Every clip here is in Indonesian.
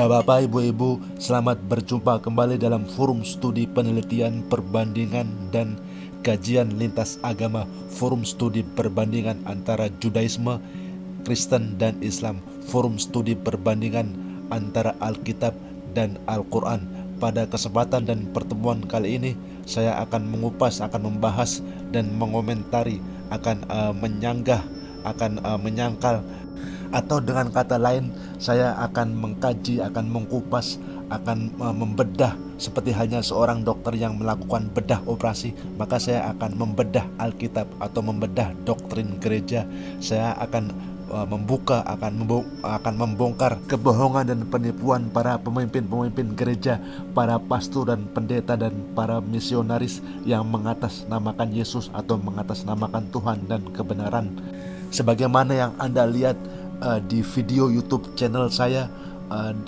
Bapak, Ibu-Ibu, selamat berjumpa kembali dalam forum studi penelitian perbandingan dan kajian lintas agama, forum studi perbandingan antara Judaisme, Kristen, dan Islam, forum studi perbandingan antara Alkitab dan Al-Quran. Pada kesempatan dan pertemuan kali ini, saya akan mengupas, akan membahas, dan mengomentari, akan menyanggah, akan menyangkal, atau dengan kata lain, saya akan mengkaji, akan mengkupas, akan membedah seperti halnya seorang dokter yang melakukan bedah operasi. Maka saya akan membedah Alkitab atau membedah doktrin gereja. Saya akan membuka, akan membongkar kebohongan dan penipuan para pemimpin-pemimpin gereja, para pastor dan pendeta dan para misionaris yang mengatasnamakan Yesus atau mengatasnamakan Tuhan dan kebenaran. Sebagaimana yang Anda lihat di video YouTube channel saya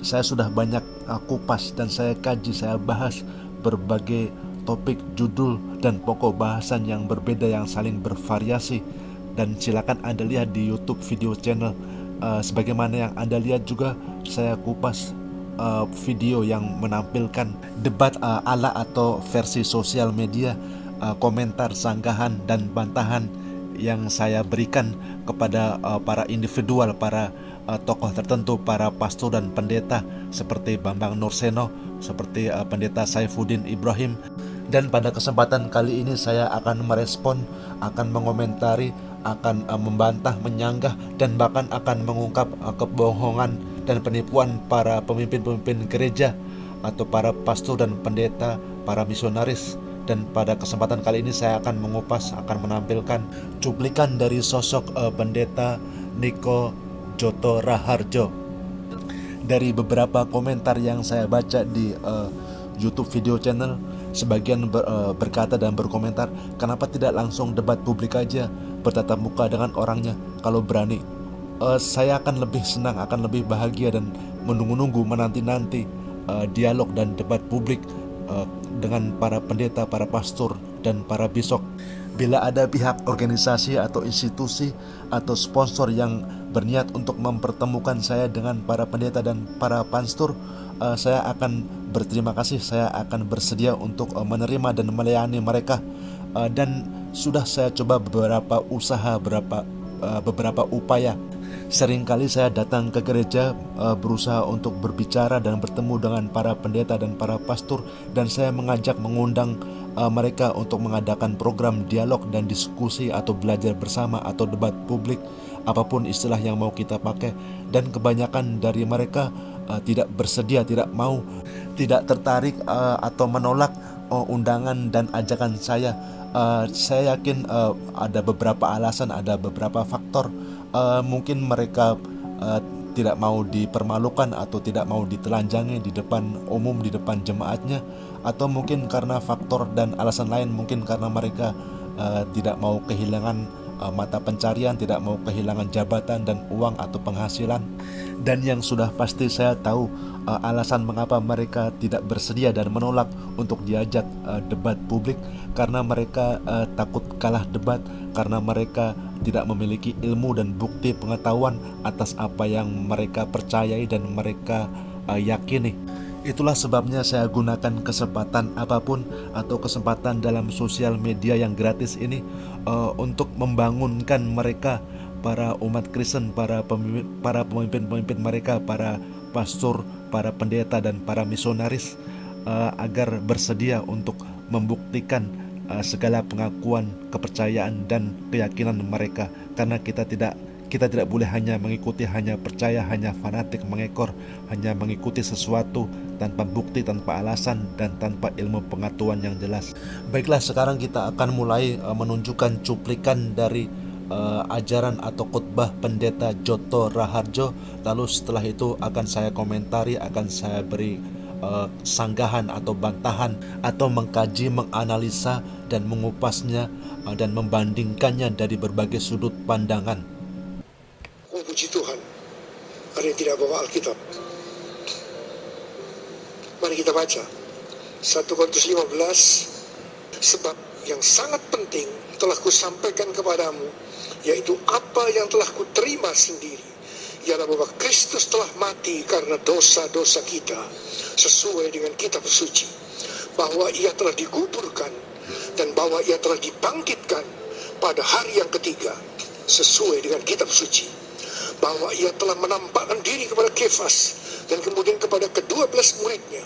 sudah banyak kupas dan saya kaji, saya bahas berbagai topik, judul, dan pokok bahasan yang berbeda yang saling bervariasi. Dan silakan Anda lihat di YouTube video channel. Sebagaimana yang Anda lihat juga, saya kupas video yang menampilkan debat ala atau versi sosial media, komentar, sanggahan, dan bantahan yang saya berikan kepada para individual, para tokoh tertentu, para pastor dan pendeta seperti Bambang Nurseno, seperti pendeta Saifuddin Ibrahim. Dan pada kesempatan kali ini saya akan merespon, akan mengomentari, akan membantah, menyanggah, dan bahkan akan mengungkap kebohongan dan penipuan para pemimpin-pemimpin gereja atau para pastor dan pendeta, para misionaris. Dan pada kesempatan kali ini saya akan mengupas, akan menampilkan cuplikan dari sosok pendeta Niko Joto Raharjo. Dari beberapa komentar yang saya baca di YouTube video channel, sebagian berkata dan berkomentar, kenapa tidak langsung debat publik aja, bertatap muka dengan orangnya kalau berani. Saya akan lebih senang, akan lebih bahagia dan menunggu-nunggu, menanti-nanti dialog dan debat publik dengan para pendeta, para pastor, dan para bisop. Bila ada pihak organisasi atau institusi atau sponsor yang berniat untuk mempertemukan saya dengan para pendeta dan para pastor, saya akan berterima kasih, saya akan bersedia untuk menerima dan melayani mereka. Dan sudah saya coba beberapa usaha, beberapa upaya. Seringkali saya datang ke gereja, berusaha untuk berbicara dan bertemu dengan para pendeta dan para pastor, dan saya mengundang mereka untuk mengadakan program dialog dan diskusi atau belajar bersama atau debat publik, apapun istilah yang mau kita pakai. Dan kebanyakan dari mereka tidak bersedia, tidak mau, tidak tertarik atau menolak undangan dan ajakan saya. Saya yakin ada beberapa alasan, ada beberapa faktor. Mungkin mereka tidak mau dipermalukan atau tidak mau ditelanjangi di depan umum, di depan jemaatnya, atau mungkin karena faktor dan alasan lain, mungkin karena mereka tidak mau kehilangan mata pencarian, tidak mau kehilangan jabatan dan uang atau penghasilan. Dan yang sudah pasti saya tahu alasan mengapa mereka tidak bersedia dan menolak untuk diajak debat publik, karena mereka takut kalah debat, karena mereka tidak memiliki ilmu dan bukti pengetahuan atas apa yang mereka percayai dan mereka yakini. Itulah sebabnya saya gunakan kesempatan apapun atau kesempatan dalam sosial media yang gratis ini untuk membangunkan mereka, para umat Kristen, para pemimpin-pemimpin mereka, para pastor, para pendeta, dan para misionaris, agar bersedia untuk membuktikan segala pengakuan, kepercayaan, dan keyakinan mereka. Karena kita tidak boleh hanya mengikuti, hanya percaya, hanya fanatik, mengekor, hanya mengikuti sesuatu tanpa bukti, tanpa alasan, dan tanpa ilmu pengetahuan yang jelas. Baiklah, sekarang kita akan mulai menunjukkan cuplikan dari ajaran atau khotbah pendeta Joto Raharjo. Lalu setelah itu akan saya komentari, akan saya beri sanggahan atau bantahan, atau mengkaji, menganalisa, dan mengupasnya dan membandingkannya dari berbagai sudut pandangan. Puji Tuhan, ada yang tidak bawa Alkitab. Mari kita baca 1 Korintus 15. Sebab yang sangat penting telah kusampaikan kepadamu, yaitu apa yang telah kuterima sendiri, ialah bahwa Kristus telah mati karena dosa-dosa kita sesuai dengan kitab suci, bahwa ia telah dikuburkan dan bahwa ia telah dibangkitkan pada hari yang ketiga sesuai dengan kitab suci, bahwa ia telah menampakkan diri kepada Kefas dan kemudian kepada ke-12 muridnya.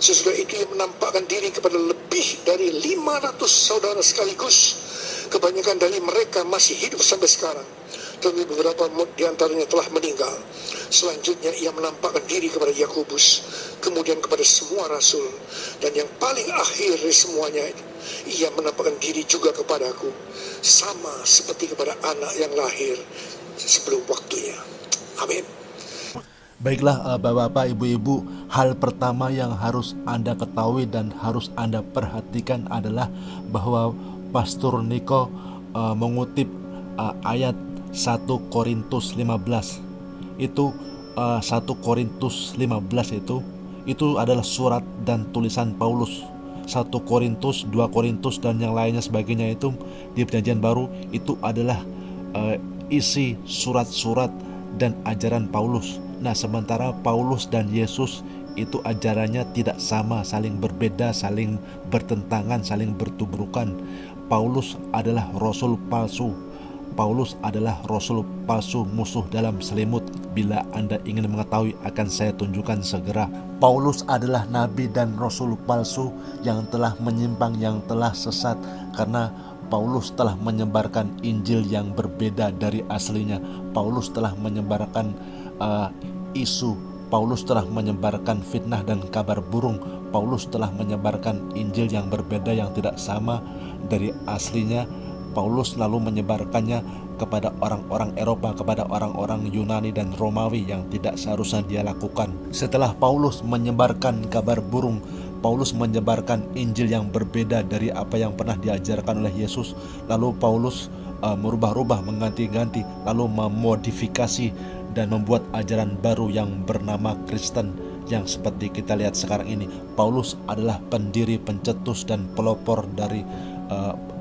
Sesudah itu ia menampakkan diri kepada lebih dari 500 saudara sekaligus. Kebanyakan dari mereka masih hidup sampai sekarang, tapi beberapa di antaranya telah meninggal. Selanjutnya ia menampakkan diri kepada Yakobus, kemudian kepada semua rasul, dan yang paling akhir dari semuanya ia menampakkan diri juga kepadaku, sama seperti kepada anak yang lahir sebelum waktunya. Amin. Baiklah Bapak-bapak, Ibu-ibu, hal pertama yang harus Anda ketahui dan harus Anda perhatikan adalah bahwa Pastor Niko mengutip ayat 1 Korintus 15. Itu 1 Korintus 15 itu adalah surat dan tulisan Paulus. 1 Korintus, 2 Korintus dan yang lainnya sebagainya itu di Perjanjian Baru itu adalah isi surat-surat dan ajaran Paulus. Nah, sementara Paulus dan Yesus itu ajarannya tidak sama, saling berbeda, saling bertentangan, saling bertubrukan. Paulus adalah rasul palsu. Paulus adalah rasul palsu, musuh dalam selimut. Bila Anda ingin mengetahui, akan saya tunjukkan segera. Paulus adalah nabi dan rasul palsu yang telah menyimpang, yang telah sesat, karena Paulus telah menyebarkan Injil yang berbeda dari aslinya. Paulus telah menyebarkan isu. Paulus telah menyebarkan fitnah dan kabar burung. Paulus telah menyebarkan Injil yang berbeda, yang tidak sama dari aslinya. Paulus lalu menyebarkannya kepada orang-orang Eropa, kepada orang-orang Yunani dan Romawi yang tidak seharusnya dia lakukan. Setelah Paulus menyebarkan kabar burung, Paulus menyebarkan Injil yang berbeda dari apa yang pernah diajarkan oleh Yesus. Lalu Paulus merubah-rubah, mengganti-ganti, lalu memodifikasi dan membuat ajaran baru yang bernama Kristen, yang seperti kita lihat sekarang ini. Paulus adalah pendiri, pencetus dan pelopor dari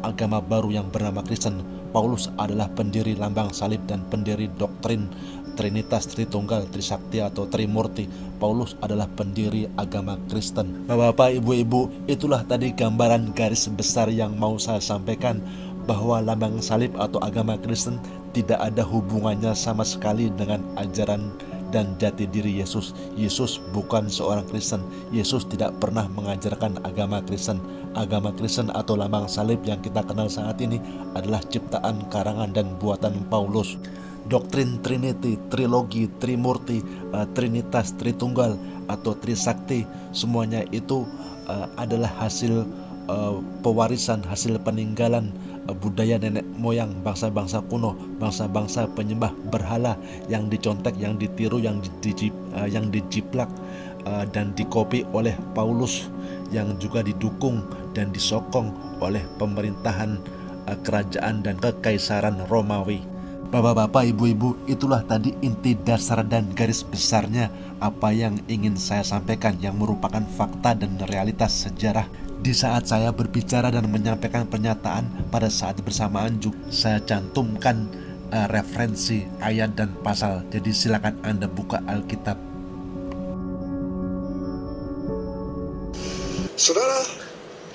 agama baru yang bernama Kristen. Paulus adalah pendiri lambang salib dan pendiri doktrin Trinitas, Tritunggal, Trisakti atau Trimurti. Paulus adalah pendiri agama Kristen. Bapak, Ibu-ibu, itulah tadi gambaran garis besar yang mau saya sampaikan, bahwa lambang salib atau agama Kristen tidak ada hubungannya sama sekali dengan ajaran dan jati diri Yesus. Yesus bukan seorang Kristen. Yesus tidak pernah mengajarkan agama Kristen. Agama Kristen atau lambang salib yang kita kenal saat ini adalah ciptaan, karangan dan buatan Paulus. Doktrin Trinity, Trilogi, Trimurti, Trinitas, Tritunggal atau Trisakti, semuanya itu adalah hasil pewarisan, hasil peninggalan budaya nenek moyang bangsa-bangsa kuno, bangsa-bangsa penyembah berhala yang dicontek, yang ditiru, yang dijiplak dan dikopi oleh Paulus, yang juga didukung dan disokong oleh pemerintahan kerajaan dan kekaisaran Romawi. Bapak-bapak, Ibu-ibu, itulah tadi inti dasar dan garis besarnya apa yang ingin saya sampaikan, yang merupakan fakta dan realitas sejarah. Di saat saya berbicara dan menyampaikan pernyataan, pada saat bersamaan juga saya cantumkan referensi ayat dan pasal. Jadi silakan Anda buka Alkitab. Saudara,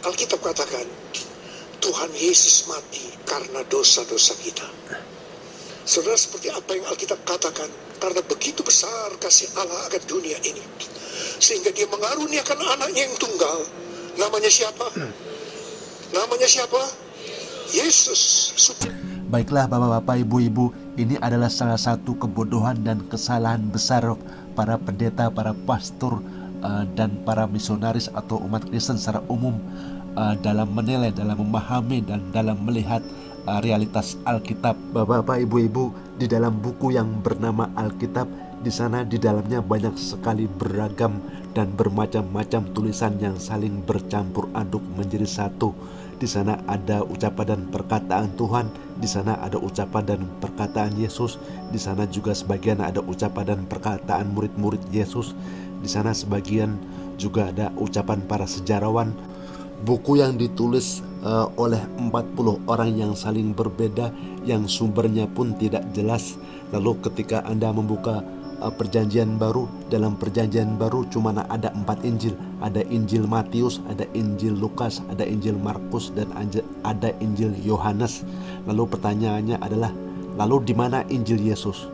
Alkitab katakan Tuhan Yesus mati karena dosa-dosa kita. Saudara, seperti apa yang Alkitab katakan, karena begitu besar kasih Allah akan dunia ini, sehingga dia mengaruniakan anaknya yang tunggal. Namanya siapa? Namanya siapa? Yesus. Baiklah Bapak-bapak, Ibu-ibu, ini adalah salah satu kebodohan dan kesalahan besar para pendeta, para pastor dan para misionaris atau umat Kristen secara umum dalam menilai, dalam memahami dan dalam melihat realitas Alkitab. Bapak-bapak, Ibu-ibu, di dalam buku yang bernama Alkitab, di sana di dalamnya banyak sekali beragam dan bermacam-macam tulisan yang saling bercampur aduk menjadi satu. Di sana ada ucapan dan perkataan Tuhan, di sana ada ucapan dan perkataan Yesus, di sana juga sebagian ada ucapan dan perkataan murid-murid Yesus, di sana sebagian juga ada ucapan para sejarawan. Buku yang ditulis oleh 40 orang yang saling berbeda, yang sumbernya pun tidak jelas. Lalu ketika Anda membuka Perjanjian Baru, dalam Perjanjian Baru cuma ada 4 Injil. Ada Injil Matius, ada Injil Lukas, ada Injil Markus, dan ada Injil Yohanes. Lalu pertanyaannya adalah, lalu di mana Injil Yesus?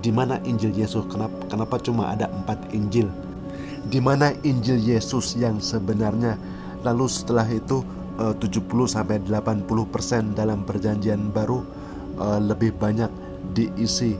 Di mana Injil Yesus? Kenapa cuma ada 4 Injil? Di mana Injil Yesus yang sebenarnya? Lalu setelah itu 70-80% dalam Perjanjian Baru lebih banyak diisi,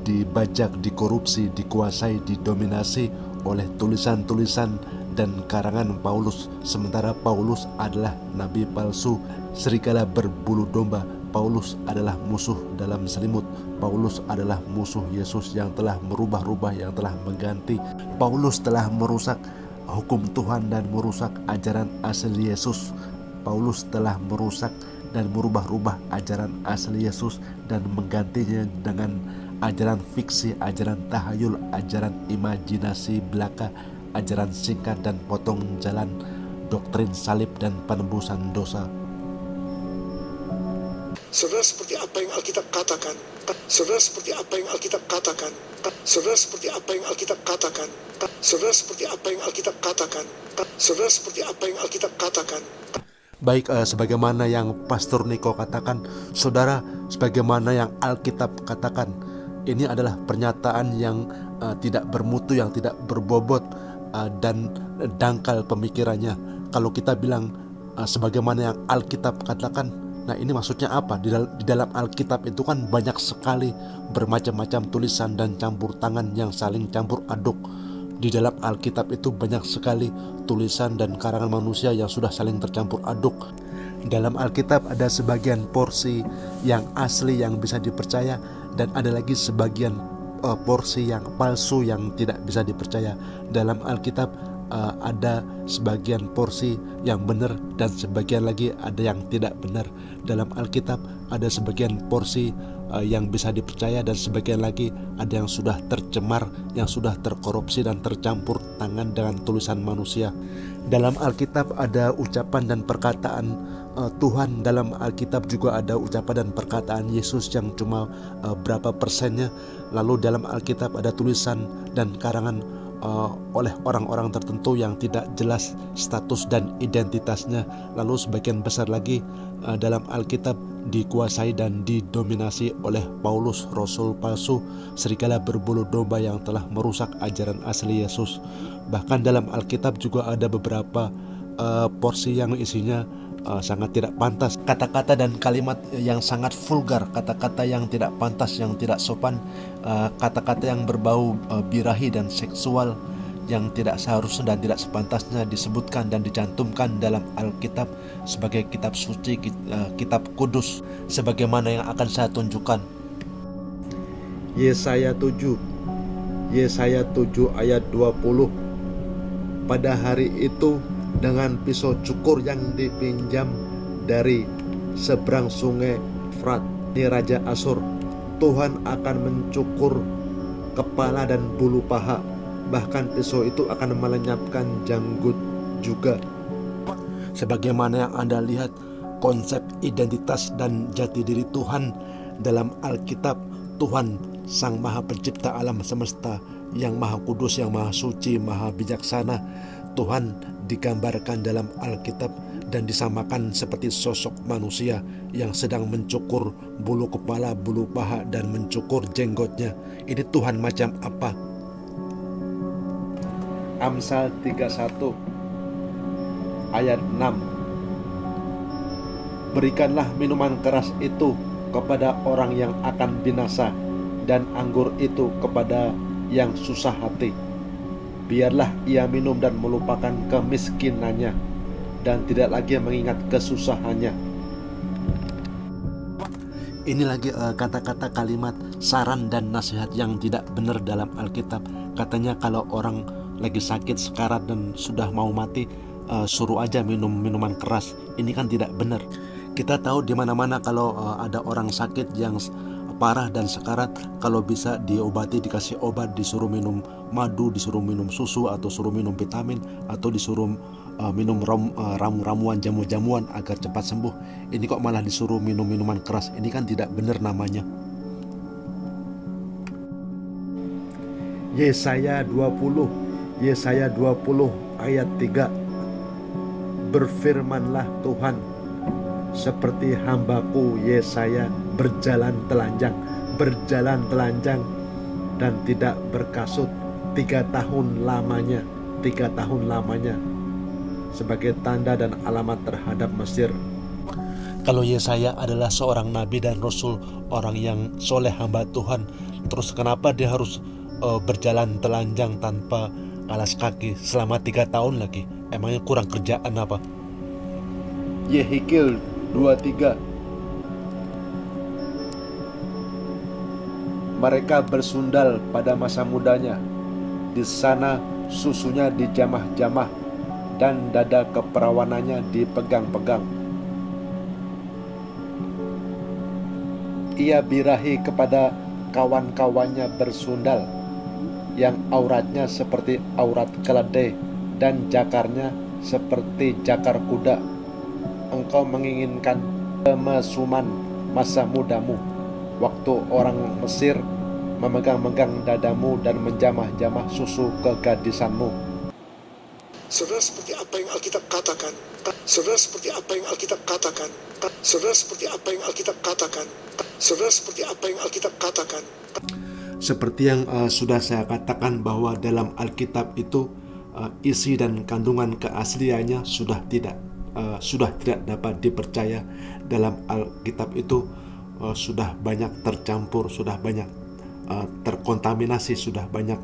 dibajak, dikorupsi, dikuasai, didominasi oleh tulisan-tulisan dan karangan Paulus. Sementara Paulus adalah nabi palsu, serigala berbulu domba. Paulus adalah musuh dalam selimut. Paulus adalah musuh Yesus yang telah merubah-rubah, yang telah mengganti. Paulus telah merusak hukum Tuhan dan merusak ajaran asli Yesus. Paulus telah merusak dan merubah-rubah ajaran asli Yesus dan menggantinya dengan ajaran fiksi, ajaran tahayul, ajaran imajinasi belaka, ajaran singkat dan potong jalan, doktrin salib dan penebusan dosa. Saudara, seperti apa yang Alkitab katakan. Saudara, seperti apa yang Alkitab katakan. Saudara, seperti apa yang Alkitab katakan. Saudara, seperti apa yang Alkitab katakan. Saudara, seperti apa yang Alkitab katakan. Baik, sebagaimana yang Pastor Niko katakan, saudara, sebagaimana yang Alkitab katakan. Ini adalah pernyataan yang tidak bermutu, yang tidak berbobot, dan dangkal pemikirannya. Kalau kita bilang sebagaimana yang Alkitab katakan, nah ini maksudnya apa? Di dalam Alkitab itu kan banyak sekali bermacam-macam tulisan dan campur tangan yang saling campur aduk. Di dalam Alkitab itu banyak sekali tulisan dan karangan manusia yang sudah saling tercampur aduk. Dalam Alkitab ada sebagian porsi yang asli yang bisa dipercaya, dan ada lagi sebagian porsi yang palsu yang tidak bisa dipercaya. Dalam Alkitab ada sebagian porsi yang benar dan sebagian lagi ada yang tidak benar. Dalam Alkitab ada sebagian porsi yang bisa dipercaya dan sebagian lagi ada yang sudah tercemar, yang sudah terkorupsi dan tercampur tangan dengan tulisan manusia. Dalam Alkitab ada ucapan dan perkataan Tuhan. Dalam Alkitab juga ada ucapan dan perkataan Yesus yang cuma berapa persennya. Lalu dalam Alkitab ada tulisan dan karangan oleh orang-orang tertentu yang tidak jelas status dan identitasnya. Lalu sebagian besar lagi dalam Alkitab dikuasai dan didominasi oleh Paulus, rasul palsu, serigala berbulu domba yang telah merusak ajaran asli Yesus. Bahkan dalam Alkitab juga ada beberapa porsi yang isinya sangat tidak pantas, kata-kata dan kalimat yang sangat vulgar, kata-kata yang tidak pantas, yang tidak sopan, kata-kata yang berbau birahi dan seksual yang tidak seharusnya dan tidak sepantasnya disebutkan dan dicantumkan dalam Alkitab sebagai kitab suci, kitab kudus, sebagaimana yang akan saya tunjukkan. Yesaya 7 ayat 20. Pada hari itu, dengan pisau cukur yang dipinjam dari seberang sungai Frat, ini Raja Asyur, Tuhan akan mencukur kepala dan bulu paha. Bahkan pisau itu akan melenyapkan janggut juga. Sebagaimana yang Anda lihat, konsep identitas dan jati diri Tuhan dalam Alkitab, Tuhan Sang Maha Pencipta alam semesta, yang Maha Kudus, yang Maha Suci, Maha Bijaksana, Tuhan digambarkan dalam Alkitab dan disamakan seperti sosok manusia yang sedang mencukur bulu kepala, bulu paha, dan mencukur jenggotnya. Ini Tuhan macam apa? Amsal 31 ayat 6. Berikanlah minuman keras itu kepada orang yang akan binasa, dan anggur itu kepada yang susah hati. Biarlah ia minum dan melupakan kemiskinannya, dan tidak lagi mengingat kesusahannya. Ini lagi kata-kata kalimat saran dan nasihat yang tidak benar dalam Alkitab. Katanya kalau orang lagi sakit sekarat dan sudah mau mati, suruh aja minum minuman keras. Ini kan tidak benar. Kita tahu di mana-mana kalau ada orang sakit yang parah dan sekarat, kalau bisa diobati, dikasih obat, disuruh minum madu, disuruh minum susu, atau suruh minum vitamin, atau disuruh minum ramu-ramuan, jamu-jamuan agar cepat sembuh. Ini kok malah disuruh minum minuman keras. Ini kan tidak benar namanya. Yesaya 20 ayat 3. Berfirmanlah Tuhan, seperti hambaku Yesaya berjalan telanjang dan tidak berkasut 3 tahun lamanya sebagai tanda dan alamat terhadap Mesir. Kalau Yesaya adalah seorang nabi dan rasul, orang yang soleh, hamba Tuhan, terus kenapa dia harus berjalan telanjang tanpa alas kaki selama 3 tahun lagi? Emangnya kurang kerjaan apa? Yehezkiel 23. Mereka bersundal pada masa mudanya, di sana susunya dijamah-jamah dan dada keperawanannya dipegang-pegang. Ia birahi kepada kawan-kawannya bersundal, yang auratnya seperti aurat keledai dan jakarnya seperti jakar kuda. Engkau menginginkan kemesuman masa mudamu, waktu orang Mesir memegang-megang dadamu dan menjamah-jamah susu kegadisanmu. Saudara, seperti apa yang Alkitab katakan. Saudara, seperti apa yang Alkitab katakan. Saudara, seperti apa yang Alkitab katakan. Saudara, seperti apa yang Alkitab katakan. Seperti yang sudah saya katakan, bahwa dalam Alkitab itu isi dan kandungan keasliannya sudah tidak dapat dipercaya. Dalam Alkitab itu sudah banyak tercampur, sudah banyak terkontaminasi, sudah banyak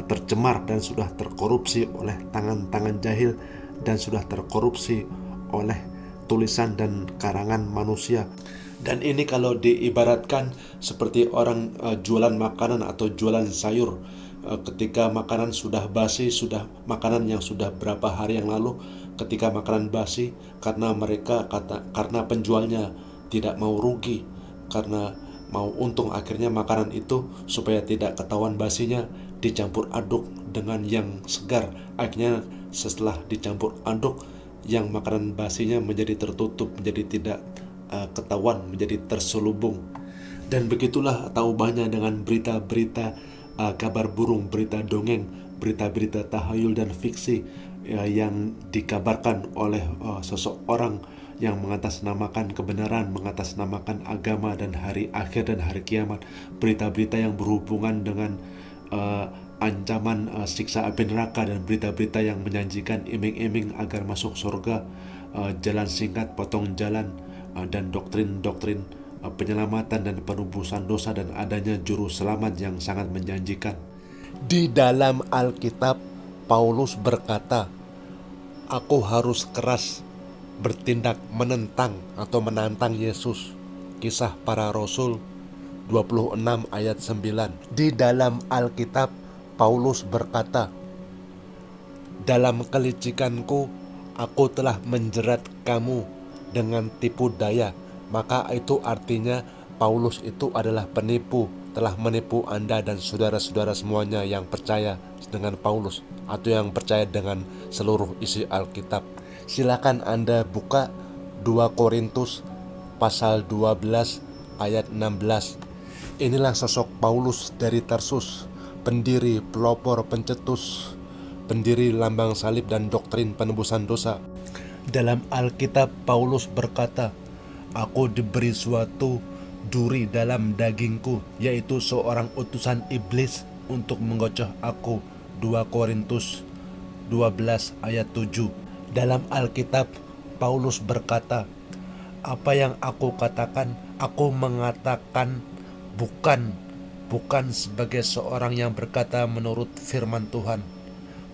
tercemar dan sudah terkorupsi oleh tangan-tangan jahil dan sudah terkorupsi oleh tulisan dan karangan manusia. Dan ini kalau diibaratkan seperti orang jualan makanan atau jualan sayur. Ketika makanan sudah basi, sudah makanan yang sudah berapa hari yang lalu, ketika makanan basi, karena penjualnya tidak mau rugi, karena mau untung, akhirnya makanan itu supaya tidak ketahuan basinya dicampur aduk dengan yang segar. Akhirnya setelah dicampur aduk, yang makanan basinya menjadi tertutup, menjadi tidak ketahuan, menjadi terselubung. Dan begitulah taubahnya dengan berita-berita kabar burung, berita dongeng, berita-berita tahayul dan fiksi yang dikabarkan oleh seseorang yang mengatasnamakan kebenaran, mengatasnamakan agama dan hari akhir dan hari kiamat. Berita-berita yang berhubungan dengan ancaman siksa api neraka, dan berita-berita yang menjanjikan iming-iming agar masuk surga, jalan singkat, potong jalan, dan doktrin-doktrin penyelamatan dan penebusan dosa, dan adanya juru selamat yang sangat menjanjikan. Di dalam Alkitab, Paulus berkata, aku harus keras bertindak menentang atau menantang Yesus. Kisah Para Rasul 26 ayat 9. Di dalam Alkitab, Paulus berkata, dalam kelicikanku aku telah menjerat kamu dengan tipu daya. Maka itu artinya Paulus itu adalah penipu, telah menipu Anda dan saudara-saudara semuanya yang percaya dengan Paulus atau yang percaya dengan seluruh isi Alkitab. Silakan Anda buka 2 Korintus pasal 12 ayat 16. Inilah sosok Paulus dari Tarsus, pendiri, pelopor, pencetus, pendiri lambang salib dan doktrin penebusan dosa. Dalam Alkitab, Paulus berkata, aku diberi suatu duri dalam dagingku, yaitu seorang utusan iblis untuk menggocoh aku. 2 Korintus 12 ayat 7. Dalam Alkitab, Paulus berkata, apa yang aku katakan, aku mengatakan bukan sebagai seorang yang berkata menurut firman Tuhan,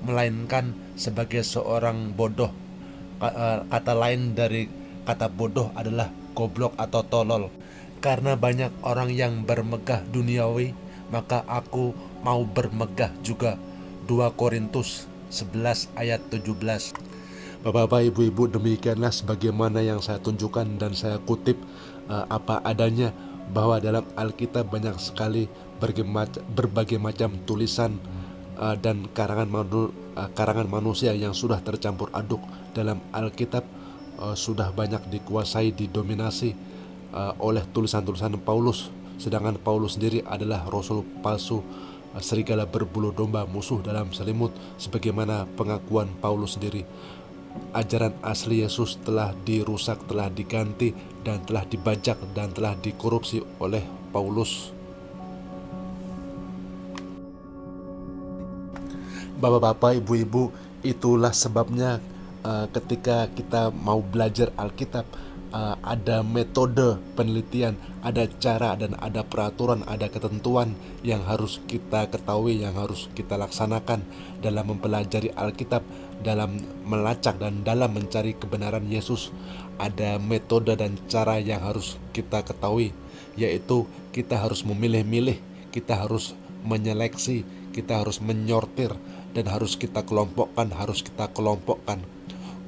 melainkan sebagai seorang bodoh. Kata lain dari kata bodoh adalah goblok atau tolol. Karena banyak orang yang bermegah duniawi, maka aku mau bermegah juga. 2 Korintus 11 ayat 17. Bapak-bapak, ibu-ibu, demikianlah sebagaimana yang saya tunjukkan dan saya kutip apa adanya, bahwa dalam Alkitab banyak sekali berbagai macam tulisan dan karangan manusia yang sudah tercampur aduk dalam Alkitab sudah banyak dikuasai, didominasi oleh tulisan-tulisan Paulus. Sedangkan Paulus sendiri adalah rasul palsu, serigala berbulu domba, musuh dalam selimut, sebagaimana pengakuan Paulus sendiri. Ajaran asli Yesus telah dirusak, telah diganti, dan telah dibajak, dan telah dikorupsi oleh Paulus. Bapak-bapak, ibu-ibu, itulah sebabnya ketika kita mau belajar Alkitab, ada metode penelitian, ada cara dan ada peraturan, ada ketentuan yang harus kita ketahui, yang harus kita laksanakan dalam mempelajari Alkitab, dalam melacak dan dalam mencari kebenaran Yesus. Ada metode dan cara yang harus kita ketahui, yaitu kita harus memilih-milih, kita harus menyeleksi, kita harus menyortir, dan harus kita kelompokkan.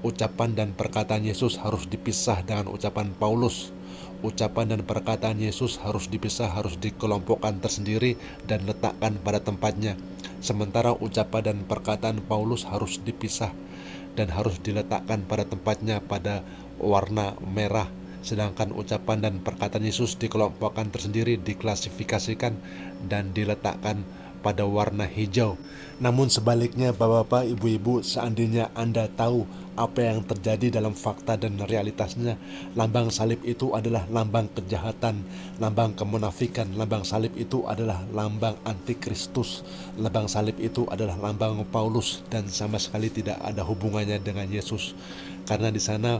Ucapan dan perkataan Yesus harus dipisah dengan ucapan Paulus. Ucapan dan perkataan Yesus harus dipisah, harus dikelompokkan tersendiri dan letakkan pada tempatnya. Sementara ucapan dan perkataan Paulus harus dipisah dan harus diletakkan pada tempatnya pada warna merah. Sedangkan ucapan dan perkataan Yesus dikelompokkan tersendiri, diklasifikasikan dan diletakkan pada warna hijau. Namun sebaliknya, bapak-bapak, ibu-ibu, seandainya Anda tahu apa yang terjadi dalam fakta dan realitasnya, lambang salib itu adalah lambang kejahatan, lambang kemunafikan. Lambang salib itu adalah lambang antikristus. Lambang salib itu adalah lambang Paulus dan sama sekali tidak ada hubungannya dengan Yesus. Karena di sana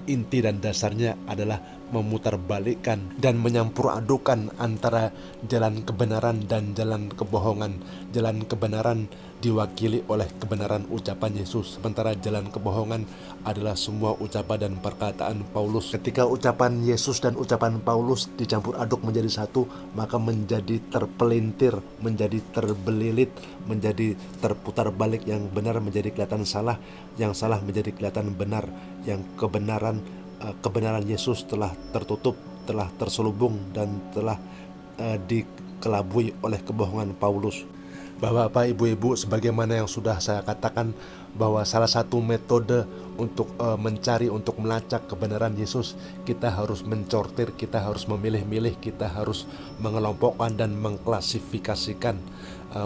inti dan dasarnya adalah memutarbalikkan dan menyampur adukan antara jalan kebenaran dan jalan kebohongan. Jalan kebenaran diwakili oleh kebenaran ucapan Yesus, sementara jalan kebohongan adalah semua ucapan dan perkataan Paulus. Ketika ucapan Yesus dan ucapan Paulus dicampur aduk menjadi satu, maka menjadi terpelintir, menjadi terbelilit, menjadi terputar balik. Yang benar menjadi kelihatan salah, yang salah menjadi kelihatan benar, yang kebenaran Yesus telah tertutup, telah terselubung, dan telah dikelabui oleh kebohongan Paulus. Bapak, ibu-ibu, sebagaimana yang sudah saya katakan, bahwa salah satu metode untuk mencari, untuk melacak kebenaran Yesus, kita harus mencortir, kita harus memilih-milih, kita harus mengelompokkan dan mengklasifikasikan.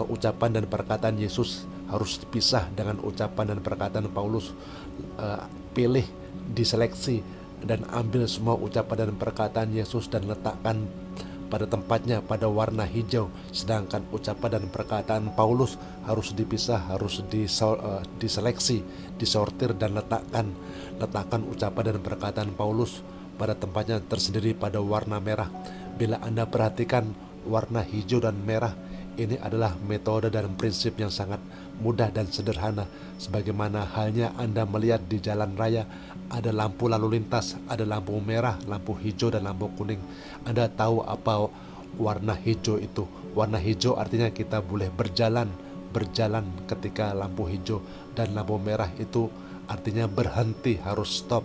Ucapan dan perkataan Yesus harus dipisah dengan ucapan dan perkataan Paulus. Pilih, diseleksi, dan ambil semua ucapan dan perkataan Yesus dan letakkan pada tempatnya pada warna hijau. Sedangkan ucapan dan perkataan Paulus harus dipisah, harus diseleksi, disortir, dan letakkan ucapan dan perkataan Paulus pada tempatnya tersendiri pada warna merah. Bila Anda perhatikan warna hijau dan merah, ini adalah metode dan prinsip yang sangat mudah dan sederhana. Sebagaimana halnya Anda melihat di jalan raya, ada lampu lalu lintas, ada lampu merah, lampu hijau, dan lampu kuning. Anda tahu apa warna hijau itu? Warna hijau artinya kita boleh berjalan ketika lampu hijau, dan lampu merah itu artinya berhenti, harus stop.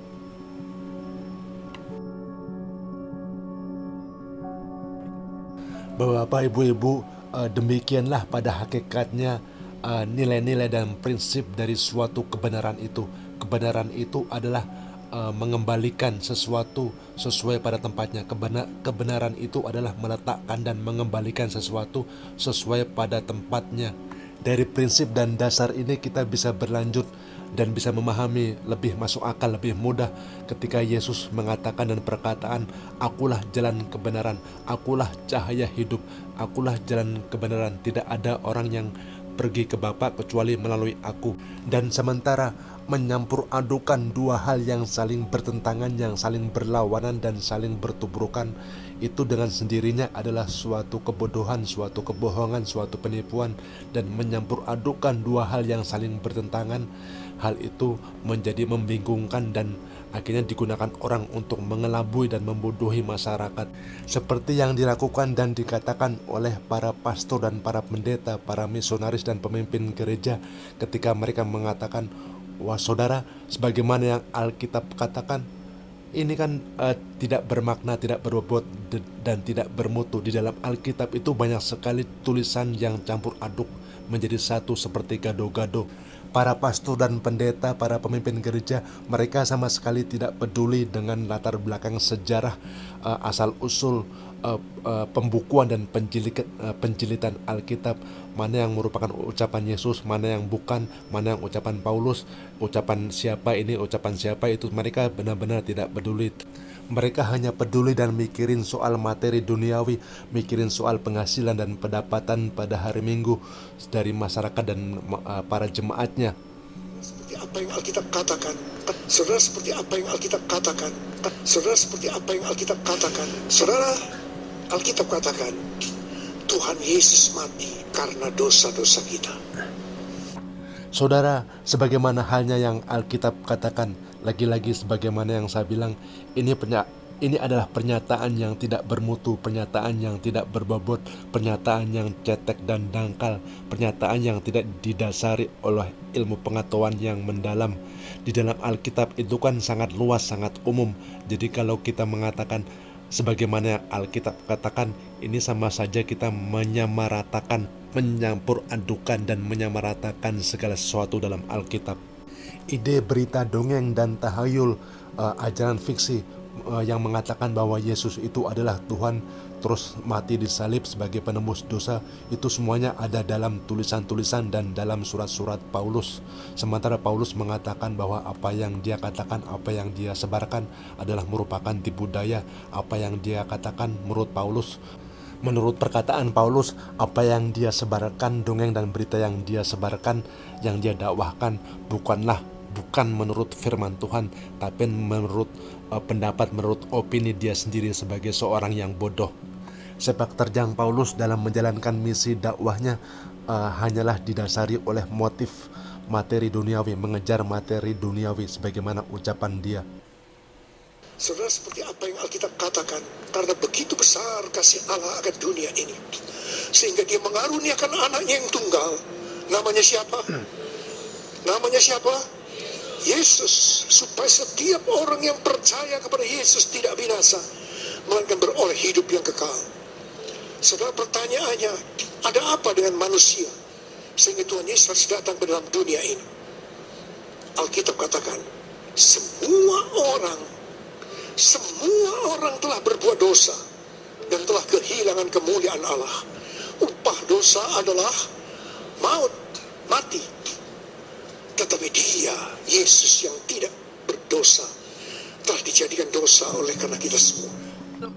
Bapak, ibu-ibu, demikianlah pada hakikatnya nilai-nilai dan prinsip dari suatu kebenaran itu. Kebenaran itu adalah mengembalikan sesuatu sesuai pada tempatnya. Kebenaran itu adalah meletakkan dan mengembalikan sesuatu sesuai pada tempatnya. Dari prinsip dan dasar ini kita bisa berlanjut dan bisa memahami lebih masuk akal, lebih mudah ketika Yesus mengatakan dan perkataan, "Akulah jalan kebenaran, akulah cahaya hidup, akulah jalan kebenaran. Tidak ada orang yang pergi ke Bapa kecuali melalui aku." Dan sementara menyampur adukan dua hal yang saling bertentangan, yang saling berlawanan dan saling bertubrukan, itu dengan sendirinya adalah suatu kebodohan, suatu kebohongan, suatu penipuan. Dan menyampur adukan dua hal yang saling bertentangan, hal itu menjadi membingungkan dan akhirnya digunakan orang untuk mengelabui dan membodohi masyarakat, seperti yang dilakukan dan dikatakan oleh para pastor dan para pendeta, para misionaris dan pemimpin gereja ketika mereka mengatakan, "Wah saudara, sebagaimana yang Alkitab katakan, ini kan tidak bermakna, tidak berbobot, dan tidak bermutu." Di dalam Alkitab itu banyak sekali tulisan yang campur aduk, menjadi satu seperti gado-gado. Para pastor dan pendeta, para pemimpin gereja, mereka sama sekali tidak peduli dengan latar belakang sejarah, asal-usul pembukuan dan penjilitan Alkitab, mana yang merupakan ucapan Yesus, mana yang bukan, mana yang ucapan Paulus, ucapan siapa ini, ucapan siapa itu. Mereka benar-benar tidak peduli. Mereka hanya peduli dan mikirin soal materi duniawi, mikirin soal penghasilan dan pendapatan pada hari Minggu dari masyarakat dan para jemaatnya. Seperti apa yang Alkitab katakan, saudara, seperti apa yang Alkitab katakan, saudara, seperti apa yang Alkitab katakan, saudara, Alkitab katakan, Tuhan Yesus mati karena dosa-dosa kita. Saudara, sebagaimana halnya yang Alkitab katakan, lagi-lagi sebagaimana yang saya bilang, ini adalah pernyataan yang tidak bermutu, pernyataan yang tidak berbobot, pernyataan yang cetek dan dangkal, pernyataan yang tidak didasari oleh ilmu pengetahuan yang mendalam. Di dalam Alkitab itu kan sangat luas, sangat umum. Jadi kalau kita mengatakan sebagaimana yang Alkitab katakan, ini sama saja kita menyamaratakan, menyampur adukan dan menyamaratakan segala sesuatu dalam Alkitab. Ide, berita, dongeng, dan tahayul, ajaran fiksi yang mengatakan bahwa Yesus itu adalah Tuhan, terus mati disalib sebagai penembus dosa, itu semuanya ada dalam tulisan-tulisan dan dalam surat-surat Paulus. Sementara Paulus mengatakan bahwa apa yang dia katakan, apa yang dia sebarkan adalah merupakan tipu daya. Apa yang dia katakan menurut perkataan Paulus, apa yang dia sebarkan, dongeng dan berita yang dia sebarkan, yang dia dakwahkan, bukan menurut firman Tuhan, tapi menurut pendapat, menurut opini dia sendiri sebagai seorang yang bodoh. Sepak terjang Paulus dalam menjalankan misi dakwahnya hanyalah didasari oleh motif materi duniawi, mengejar materi duniawi sebagaimana ucapan dia. Saudara, seperti apa yang Alkitab katakan, karena begitu besar kasih Allah akan dunia ini, sehingga dia mengaruniakan anaknya yang tunggal. Namanya siapa? Namanya siapa? Yesus, supaya setiap orang yang percaya kepada Yesus tidak binasa, melainkan beroleh hidup yang kekal. Saudara, pertanyaannya, ada apa dengan manusia sehingga Tuhan Yesus harus datang ke dalam dunia ini? Alkitab katakan, semua orang telah berbuat dosa dan telah kehilangan kemuliaan Allah. Upah dosa adalah maut, mati. Tetapi dia, Yesus yang tidak berdosa, telah dijadikan dosa oleh karena kita semua.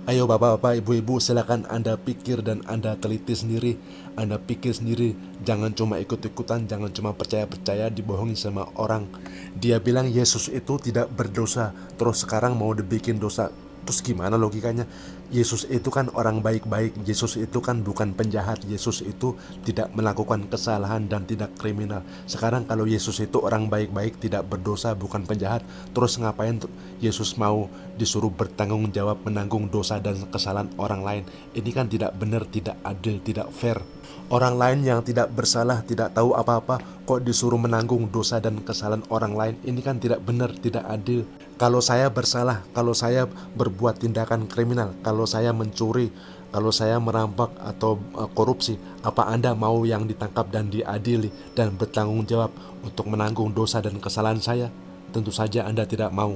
Ayo bapak-bapak, ibu-ibu, silakan Anda pikir dan Anda teliti sendiri. Anda pikir sendiri, jangan cuma ikut-ikutan, jangan cuma percaya-percaya dibohongi sama orang. Dia bilang Yesus itu tidak berdosa, terus sekarang mau dibikin dosa. Terus gimana logikanya? Yesus itu kan orang baik-baik, Yesus itu kan bukan penjahat, Yesus itu tidak melakukan kesalahan dan tidak kriminal. Sekarang kalau Yesus itu orang baik-baik, tidak berdosa, bukan penjahat, terus ngapain Yesus mau disuruh bertanggung jawab menanggung dosa dan kesalahan orang lain? Ini kan tidak benar, tidak adil, tidak fair. Orang lain yang tidak bersalah, tidak tahu apa-apa, kok disuruh menanggung dosa dan kesalahan orang lain? Ini kan tidak benar, tidak adil. Kalau saya bersalah, kalau saya berbuat tindakan kriminal, kalau saya mencuri, kalau saya merampok atau korupsi, apa Anda mau yang ditangkap dan diadili dan bertanggung jawab untuk menanggung dosa dan kesalahan saya? Tentu saja Anda tidak mau.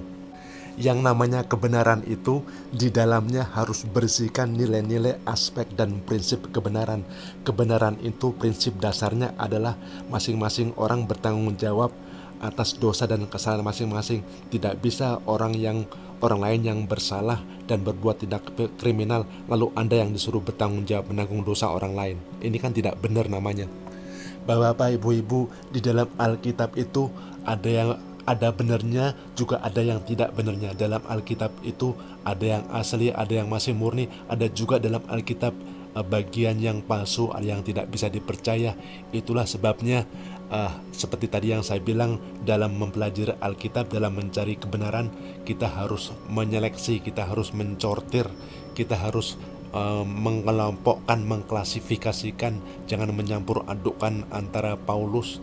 Yang namanya kebenaran itu di dalamnya harus bersihkan nilai-nilai, aspek dan prinsip kebenaran. Kebenaran itu prinsip dasarnya adalah masing-masing orang bertanggung jawab atas dosa dan kesalahan masing-masing. Tidak bisa orang lain yang bersalah dan berbuat tindak kriminal lalu Anda yang disuruh bertanggung jawab menanggung dosa orang lain. Ini kan tidak benar namanya. Bapak-bapak, ibu-ibu, di dalam Alkitab itu ada benarnya, juga ada yang tidak benarnya. Dalam Alkitab itu ada yang asli, ada yang masih murni, ada juga dalam Alkitab bagian yang palsu, ada yang tidak bisa dipercaya. Itulah sebabnya seperti tadi yang saya bilang, dalam mempelajari Alkitab, dalam mencari kebenaran, kita harus menyeleksi, kita harus mencortir, kita harus mengelompokkan, mengklasifikasikan. Jangan menyampur adukkan antara Paulus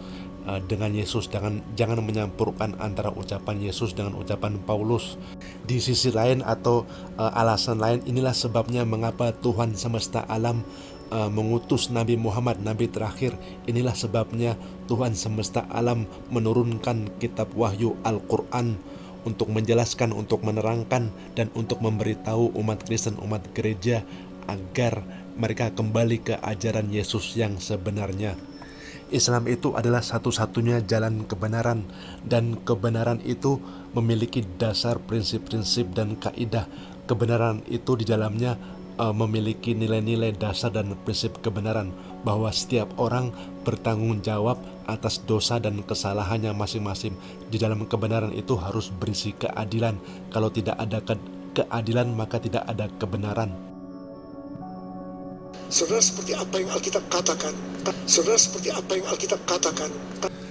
dengan Yesus, jangan menyampurkan antara ucapan Yesus dengan ucapan Paulus. Di sisi lain atau alasan lain, inilah sebabnya mengapa Tuhan semesta alam mengutus Nabi Muhammad, Nabi terakhir. Inilah sebabnya Tuhan semesta alam menurunkan kitab wahyu Al-Quran untuk menjelaskan, untuk menerangkan, dan untuk memberitahu umat Kristen, umat gereja agar mereka kembali ke ajaran Yesus yang sebenarnya. Islam itu adalah satu-satunya jalan kebenaran, dan kebenaran itu memiliki dasar, prinsip-prinsip, dan kaidah. Kebenaran itu di dalamnya memiliki nilai-nilai dasar dan prinsip kebenaran, bahwa setiap orang bertanggung jawab atas dosa dan kesalahannya masing-masing. Di dalam kebenaran itu harus berisi keadilan. Kalau tidak ada keadilan, maka tidak ada kebenaran. Saudara, seperti apa yang Alkitab katakan? Saudara, seperti apa yang Alkitab katakan?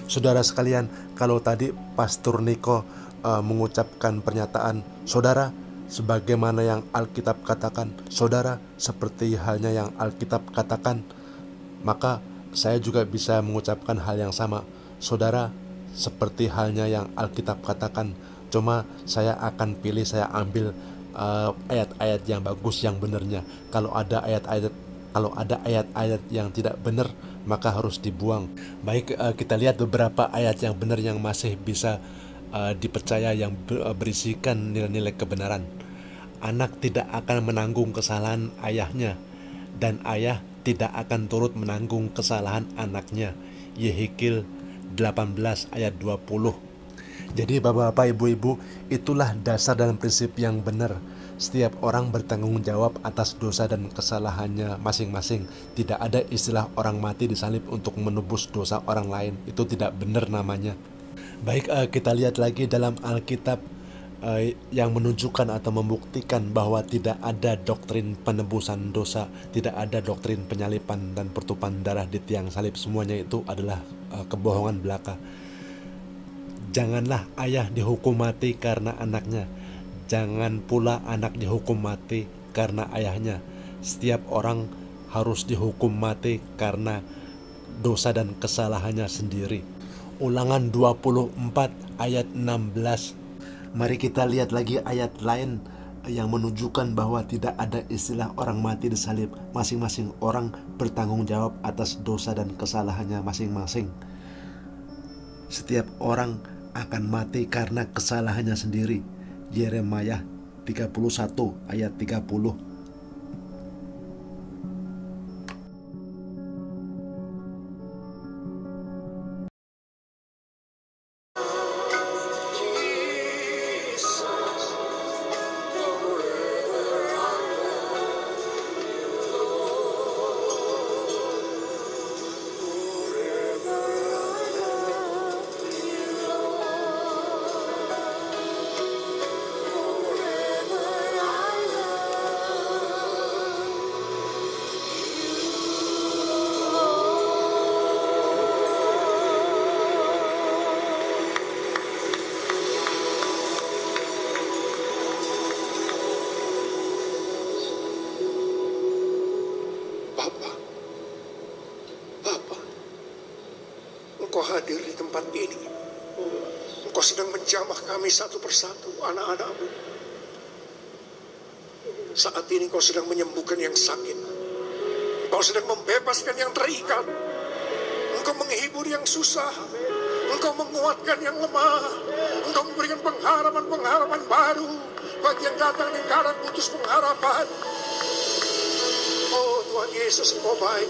Saudara sekalian, kalau tadi Pastor Niko mengucapkan pernyataan, saudara, sebagaimana yang Alkitab katakan, saudara, seperti halnya yang Alkitab katakan, maka saya juga bisa mengucapkan hal yang sama. Saudara, seperti halnya yang Alkitab katakan, cuma saya akan pilih, saya ambil ayat-ayat yang bagus, yang benarnya. Kalau ada ayat-ayat yang tidak benar, maka harus dibuang. Baik, kita lihat beberapa ayat yang benar yang masih bisa dipercaya, yang berisikan nilai-nilai kebenaran. Anak tidak akan menanggung kesalahan ayahnya, dan ayah tidak akan turut menanggung kesalahan anaknya. Yehezkiel 18 ayat 20. Jadi bapak-bapak, ibu-ibu, itulah dasar dan prinsip yang benar. Setiap orang bertanggung jawab atas dosa dan kesalahannya masing-masing. Tidak ada istilah orang mati disalib untuk menebus dosa orang lain. Itu tidak benar namanya. Baik, kita lihat lagi dalam Alkitab yang menunjukkan atau membuktikan bahwa tidak ada doktrin penebusan dosa, tidak ada doktrin penyalipan dan pertumpahan darah di tiang salib. Semuanya itu adalah kebohongan belaka. Janganlah ayah dihukum mati karena anaknya, jangan pula anak dihukum mati karena ayahnya. Setiap orang harus dihukum mati karena dosa dan kesalahannya sendiri. Ulangan 24 ayat 16. Mari kita lihat lagi ayat lain yang menunjukkan bahwa tidak ada istilah orang mati disalib. Masing-masing orang bertanggung jawab atas dosa dan kesalahannya masing-masing. Setiap orang akan mati karena kesalahannya sendiri. Yeremia 31 ayat 30. Engkau hadir di tempat ini. Engkau sedang menjamah kami satu persatu, anak-anak-Mu. Saat ini Engkau sedang menyembuhkan yang sakit. Engkau sedang membebaskan yang terikat. Engkau menghibur yang susah. Engkau menguatkan yang lemah. Engkau memberikan pengharapan-pengharapan baru bagi yang datang di keadaan putus pengharapan. Oh Tuhan Yesus, Engkau baik.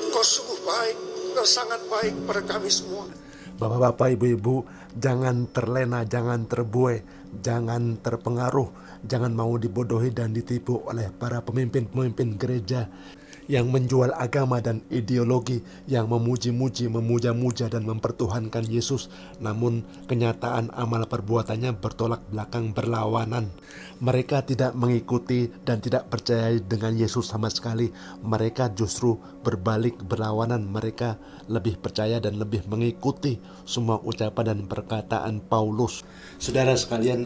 Engkau sungguh baik. Engkau sangat baik pada kami semua. Bapak-bapak, ibu-ibu, jangan terlena, jangan terbuai, jangan terpengaruh, jangan mau dibodohi dan ditipu oleh para pemimpin-pemimpin gereja yang menjual agama dan ideologi, yang memuji-muji, memuja-muja dan mempertuhankan Yesus, namun kenyataan amal perbuatannya bertolak belakang, berlawanan. Mereka tidak mengikuti dan tidak percaya dengan Yesus sama sekali. Mereka justru berbalik, berlawanan. Mereka lebih percaya dan lebih mengikuti semua ucapan dan perkataan Paulus. Saudara sekalian,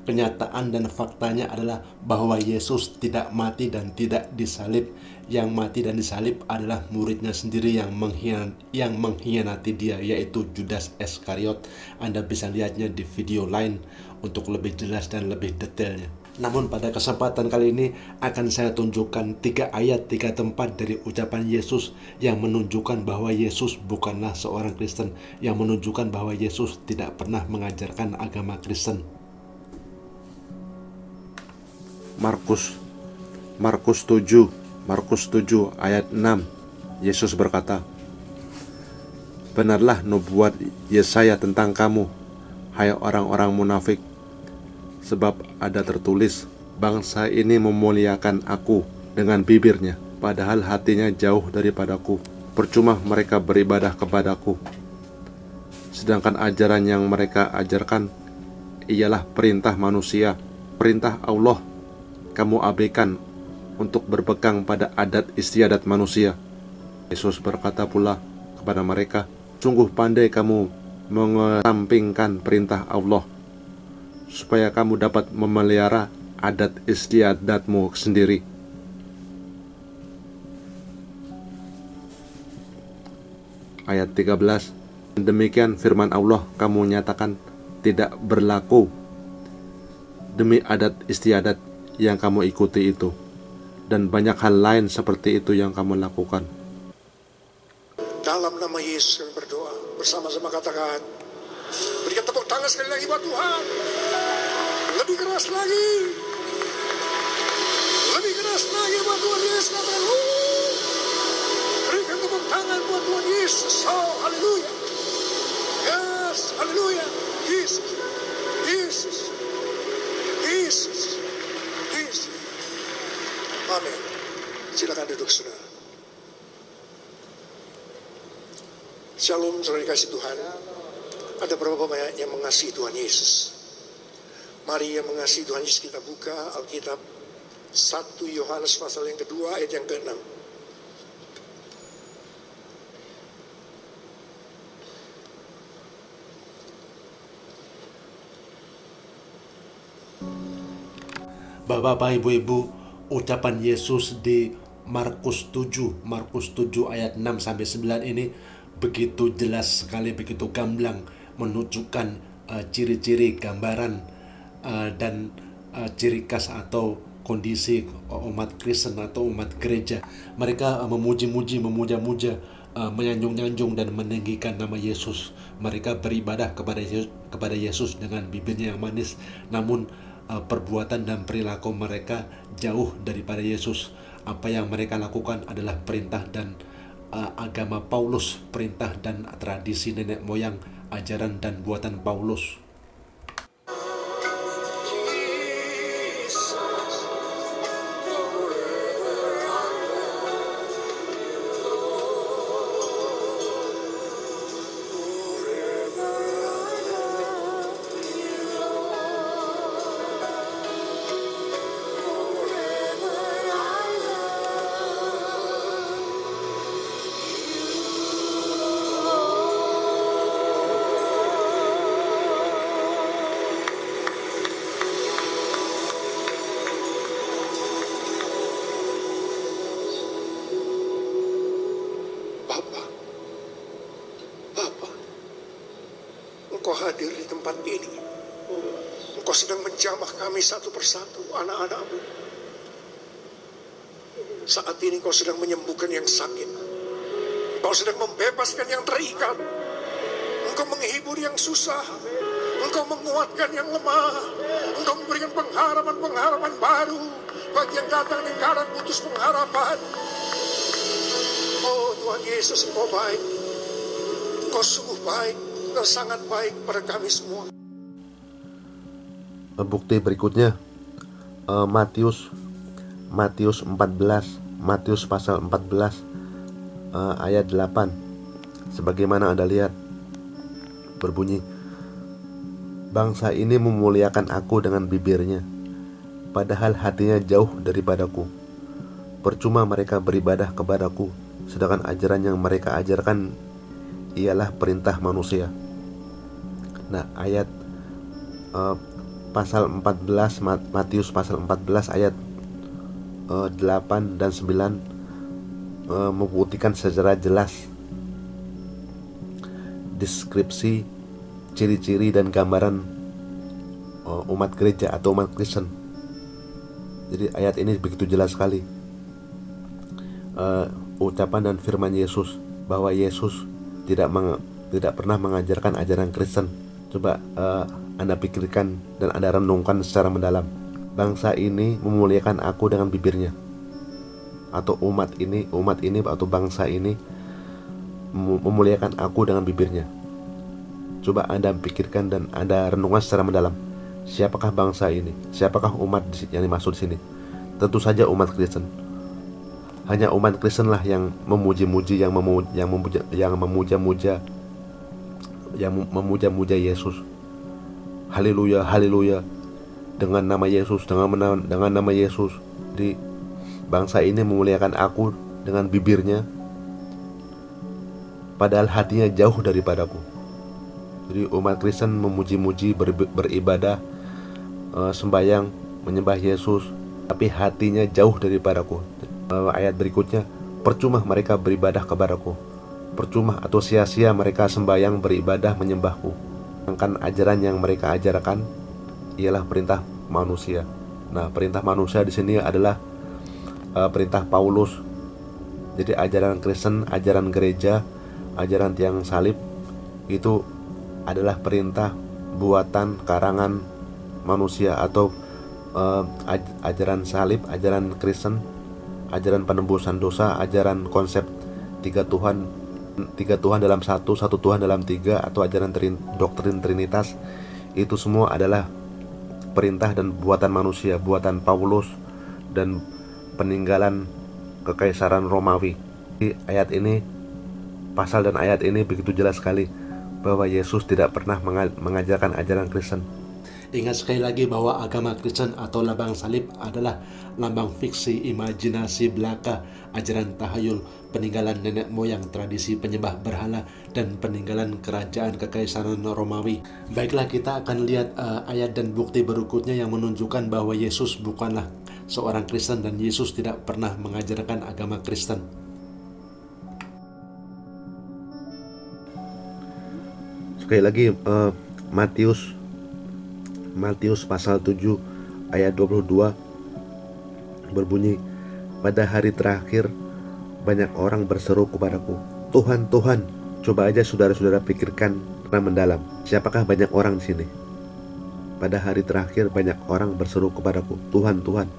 kenyataan dan faktanya adalah bahwa Yesus tidak mati dan tidak disalib. Yang mati dan disalib adalah muridnya sendiri yang mengkhianati dia, yaitu Judas Iskariot. Anda bisa lihatnya di video lain untuk lebih jelas dan lebih detailnya. Namun pada kesempatan kali ini akan saya tunjukkan 3 ayat, 3 tempat dari ucapan Yesus yang menunjukkan bahwa Yesus bukanlah seorang Kristen, yang menunjukkan bahwa Yesus tidak pernah mengajarkan agama Kristen. Markus 7 ayat 6, Yesus berkata, "Benarlah nubuat Yesaya tentang kamu, hai orang-orang munafik. Sebab ada tertulis, bangsa ini memuliakan aku dengan bibirnya, padahal hatinya jauh daripadaku. Percuma mereka beribadah kepadaku. Sedangkan ajaran yang mereka ajarkan ialah perintah manusia. Perintah Allah kamu abaikan untuk berpegang pada adat istiadat manusia." Yesus berkata pula kepada mereka, "Sungguh pandai kamu mengesampingkan perintah Allah, supaya kamu dapat memelihara adat istiadatmu sendiri." Ayat 13, "Demikian firman Allah kamu nyatakan tidak berlaku demi adat istiadat yang kamu ikuti itu, dan banyak hal lain seperti itu yang kamu lakukan." Dalam nama Yesus kami berdoa, bersama-sama katakan, berikan tepuk tangan sekali lagi buat Tuhan. Lebih keras lagi. Lebih keras lagi buat Tuhan Yesus. Katakan, berikan tepuk tangan buat Tuhan Yesus. Oh, haleluya. Yes, haleluya. Yesus. Yesus. Yesus. Yesus. Amin. Silakan duduk, saudara. Shalom, saudara dikasih Tuhan. Ada berapa banyak yang mengasihi Tuhan Yesus? Mari yang mengasihi Tuhan Yesus, kita buka Alkitab 1 Yohanes pasal yang kedua ayat yang ke-6. Bapak, Ibu-ibu, ucapan Yesus di Markus 7 ayat 6 sampai 9 ini begitu jelas sekali, begitu gamblang menunjukkan ciri-ciri, gambaran dan ciri khas atau kondisi umat Kristen atau umat gereja. Mereka memuji-muji, memuja-muja, menyanjung-nyanjung dan meninggikan nama Yesus. Mereka beribadah kepada Yesus dengan bibirnya yang manis, namun perbuatan dan perilaku mereka jauh daripada Yesus. Apa yang mereka lakukan adalah perintah dan agama Paulus, perintah dan tradisi nenek moyang, ajaran dan buatan Paulus. Engkau hadir di tempat ini. Engkau sedang menjamah kami satu persatu, anak-anak-Mu. Saat ini Engkau sedang menyembuhkan yang sakit. Engkau sedang membebaskan yang terikat. Engkau menghibur yang susah. Engkau menguatkan yang lemah. Engkau memberikan pengharapan-pengharapan baru bagi yang datang dengan keadaan putus pengharapan. Oh Tuhan Yesus, Engkau baik. Engkau sungguh baik. Engkau sangat baik pada kami semua. Bukti berikutnya Matius pasal 14 ayat 8. Sebagaimana Anda lihat, berbunyi, "Bangsa ini memuliakan aku dengan bibirnya, padahal hatinya jauh daripadaku. Percuma mereka beribadah kepadaku, sedangkan ajaran yang mereka ajarkan ialah perintah manusia." Nah, ayat pasal 14, Matius pasal 14 ayat 8 dan 9 membuktikan secara jelas deskripsi, ciri-ciri dan gambaran umat gereja atau umat Kristen. Jadi ayat ini begitu jelas sekali, ucapan dan firman Yesus bahwa Yesus tidak pernah mengajarkan ajaran Kristen. Coba Anda pikirkan dan Anda renungkan secara mendalam. Bangsa ini memuliakan aku dengan bibirnya, atau umat ini atau bangsa ini memuliakan aku dengan bibirnya. Coba Anda pikirkan dan Anda renungkan secara mendalam. Siapakah bangsa ini? Siapakah umat yang dimaksud di sini? Tentu saja umat Kristen. Hanya umat Kristen lah yang memuji-muji, yang memuja-muja Yesus. Haleluya, haleluya. Dengan nama Yesus, dengan nama Yesus. Jadi bangsa ini memuliakan aku dengan bibirnya, padahal hatinya jauh daripadaku. Jadi umat Kristen memuji-muji, beribadah, sembahyang, menyembah Yesus, tapi hatinya jauh daripadaku. Ayat berikutnya, percuma mereka beribadah kepadaku, percuma atau sia-sia mereka sembahyang, beribadah, menyembahku. Sedangkan ajaran yang mereka ajarkan ialah perintah manusia. Nah, perintah manusia di sini adalah perintah Paulus. Jadi ajaran Kristen, ajaran gereja, ajaran tiang salib itu adalah perintah buatan karangan manusia, atau ajaran salib, ajaran Kristen, ajaran penembusan dosa, ajaran konsep tiga Tuhan dalam satu Tuhan dalam tiga, atau ajaran doktrin Trinitas. Itu semua adalah perintah dan buatan manusia, buatan Paulus dan peninggalan kekaisaran Romawi. Di ayat ini, pasal dan ayat ini begitu jelas sekali bahwa Yesus tidak pernah mengajarkan ajaran Kristen. Ingat sekali lagi bahwa agama Kristen atau lambang salib adalah lambang fiksi, imajinasi belaka, ajaran tahayul, peninggalan nenek moyang, tradisi penyembah berhala, dan peninggalan kerajaan kekaisaran Romawi. Baiklah, kita akan lihat ayat dan bukti berikutnya yang menunjukkan bahwa Yesus bukanlah seorang Kristen dan Yesus tidak pernah mengajarkan agama Kristen. Sekali lagi, Matius pasal 7 ayat 22 berbunyi, pada hari terakhir banyak orang berseru kepadaku, Tuhan, Tuhan. Coba aja saudara-saudara pikirkan mendalam, siapakah banyak orang di sini? Pada hari terakhir banyak orang berseru kepadaku, Tuhan, Tuhan.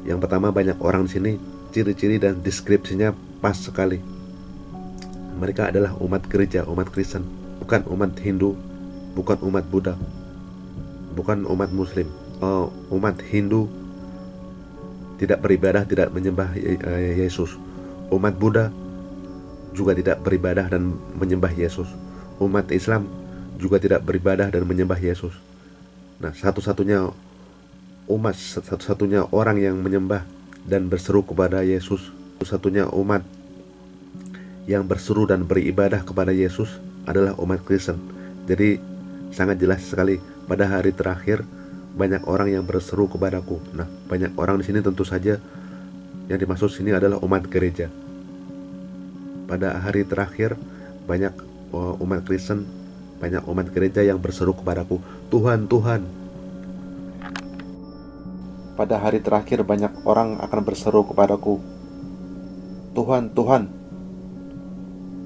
Yang pertama, banyak orang di sini, ciri-ciri dan deskripsinya pas sekali. Mereka adalah umat gereja, umat Kristen, bukan umat Hindu, bukan umat Buddha, bukan umat Muslim. Umat Hindu tidak beribadah, tidak menyembah Yesus. Umat Buddha juga tidak beribadah dan menyembah Yesus. Umat Islam juga tidak beribadah dan menyembah Yesus. Nah, satu-satunya orang yang menyembah dan berseru kepada Yesus, satu-satunya umat yang berseru dan beribadah kepada Yesus adalah umat Kristen. Jadi sangat jelas sekali, pada hari terakhir banyak orang yang berseru kepadaku. Nah, banyak orang di sini tentu saja yang dimaksud sini adalah umat gereja. Pada hari terakhir banyak umat Kristen, banyak umat gereja yang berseru kepadaku, Tuhan, Tuhan. Pada hari terakhir banyak orang akan berseru kepadaku, Tuhan, Tuhan.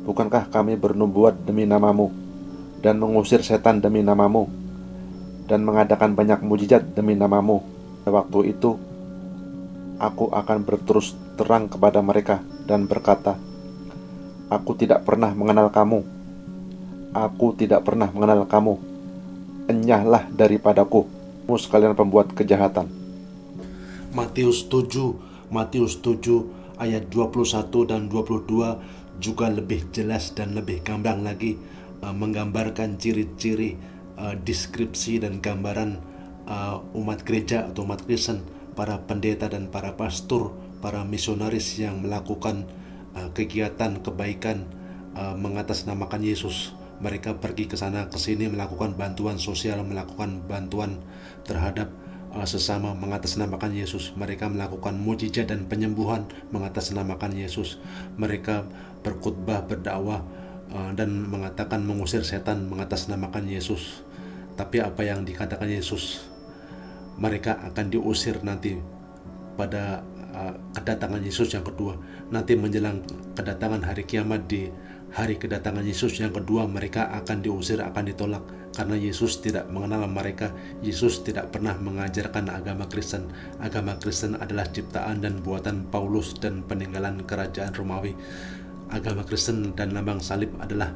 Bukankah kami bernubuat demi namamu dan mengusir setan demi namamu dan mengadakan banyak mujizat demi namamu? Pada waktu itu aku akan berterus terang kepada mereka dan berkata, aku tidak pernah mengenal kamu. Aku tidak pernah mengenal kamu. Enyahlah daripadaku, kamu sekalian pembuat kejahatan. Matius 7 ayat 21 dan 22 juga lebih jelas dan lebih gamblang lagi, menggambarkan ciri-ciri, deskripsi dan gambaran umat gereja atau umat Kristen, para pendeta dan para pastor, para misionaris yang melakukan kegiatan kebaikan, mengatasnamakan Yesus. Mereka pergi ke sana ke sini melakukan bantuan sosial, melakukan bantuan terhadap sesama, mengatasnamakan Yesus. Mereka melakukan mujizat dan penyembuhan mengatasnamakan Yesus. Mereka berkhotbah, berdakwah dan mengatakan mengusir setan mengatasnamakan Yesus. Tapi apa yang dikatakan Yesus? Mereka akan diusir nanti pada kedatangan Yesus yang kedua. Nanti menjelang kedatangan hari kiamat, di hari kedatangan Yesus yang kedua, mereka akan diusir, akan ditolak, karena Yesus tidak mengenal mereka. Yesus tidak pernah mengajarkan agama Kristen. Agama Kristen adalah ciptaan dan buatan Paulus dan peninggalan kerajaan Romawi. Agama Kristen dan lambang salib adalah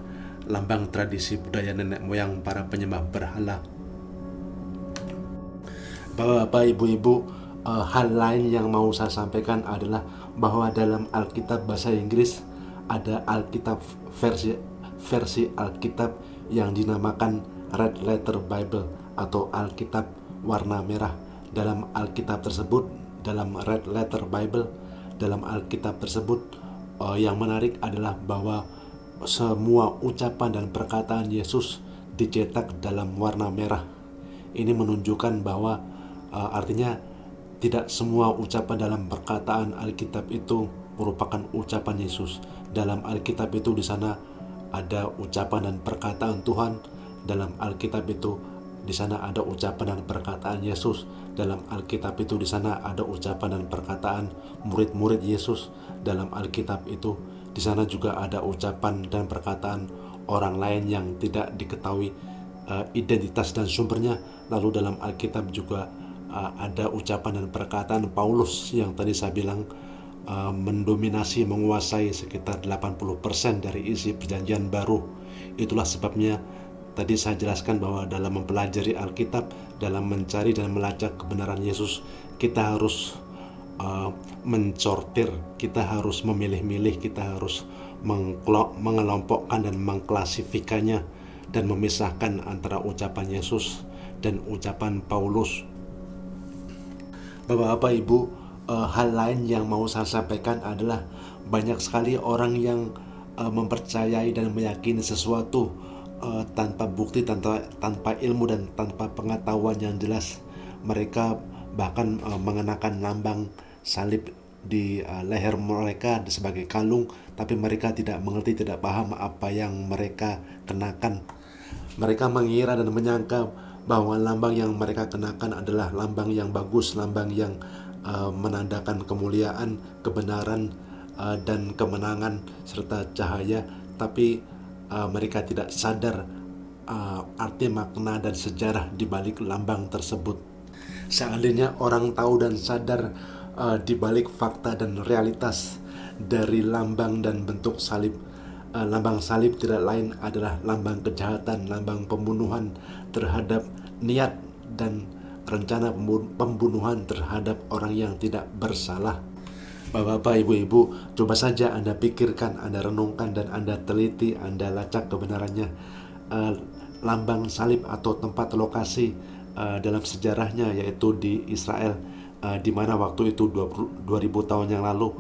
lambang tradisi budaya nenek moyang para penyembah berhala. Bapak, Ibu-ibu, hal lain yang mau saya sampaikan adalah bahwa dalam Alkitab bahasa Inggris ada Alkitab versi Alkitab yang dinamakan Red Letter Bible atau Alkitab warna merah. Dalam Alkitab tersebut, dalam Red Letter Bible, dalam Alkitab tersebut, yang menarik adalah bahwa semua ucapan dan perkataan Yesus dicetak dalam warna merah. Ini menunjukkan bahwa artinya tidak semua ucapan dalam perkataan Alkitab itu merupakan ucapan Yesus. Dalam Alkitab itu di sana ada ucapan dan perkataan Tuhan. Dalam Alkitab itu di sana ada ucapan dan perkataan Yesus. Dalam Alkitab itu di sana ada ucapan dan perkataan murid-murid Yesus. Dalam Alkitab itu di sana juga ada ucapan dan perkataan orang lain yang tidak diketahui identitas dan sumbernya. Lalu dalam Alkitab juga ada ucapan dan perkataan Paulus yang tadi saya bilang mendominasi, menguasai sekitar 80% dari isi perjanjian baru. Itulah sebabnya tadi saya jelaskan bahwa dalam mempelajari Alkitab, dalam mencari dan melacak kebenaran Yesus, kita harus mensortir, kita harus memilih-milih, kita harus mengelompokkan dan mengklasifikasinya dan memisahkan antara ucapan Yesus dan ucapan Paulus. Bapak, Ibu, hal lain yang mau saya sampaikan adalah banyak sekali orang yang mempercayai dan meyakini sesuatu tanpa bukti, tanpa ilmu dan tanpa pengetahuan yang jelas. Mereka bahkan mengenakan lambang salib di leher mereka sebagai kalung, tapi mereka tidak mengerti, tidak paham apa yang mereka kenakan. Mereka mengira dan menyangka bahwa lambang yang mereka kenakan adalah lambang yang bagus, lambang yang menandakan kemuliaan, kebenaran, dan kemenangan serta cahaya, tapi mereka tidak sadar arti, makna, dan sejarah di balik lambang tersebut. Seandainya orang tahu dan sadar di balik fakta dan realitas dari lambang dan bentuk salib, lambang salib tidak lain adalah lambang kejahatan, lambang pembunuhan terhadap niat dan rencana pembunuhan terhadap orang yang tidak bersalah. Bapak, Ibu-ibu, coba saja Anda pikirkan, Anda renungkan, dan Anda teliti, Anda lacak kebenarannya. Lambang salib atau tempat lokasi dalam sejarahnya yaitu di Israel, di mana waktu itu 2000 tahun yang lalu,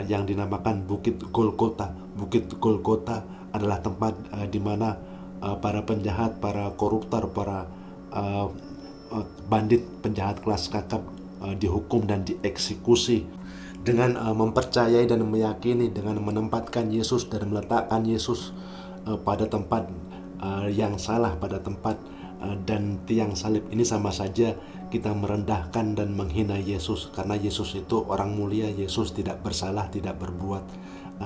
yang dinamakan Bukit Golgota. Bukit Golgota adalah tempat di mana para penjahat, para koruptor, para bandit, penjahat kelas kakap dihukum dan dieksekusi. Dengan mempercayai dan meyakini, dengan menempatkan Yesus dan meletakkan Yesus pada tempat yang salah, pada tempat dan tiang salib ini, sama saja kita merendahkan dan menghina Yesus, karena Yesus itu orang mulia. Yesus tidak bersalah, tidak berbuat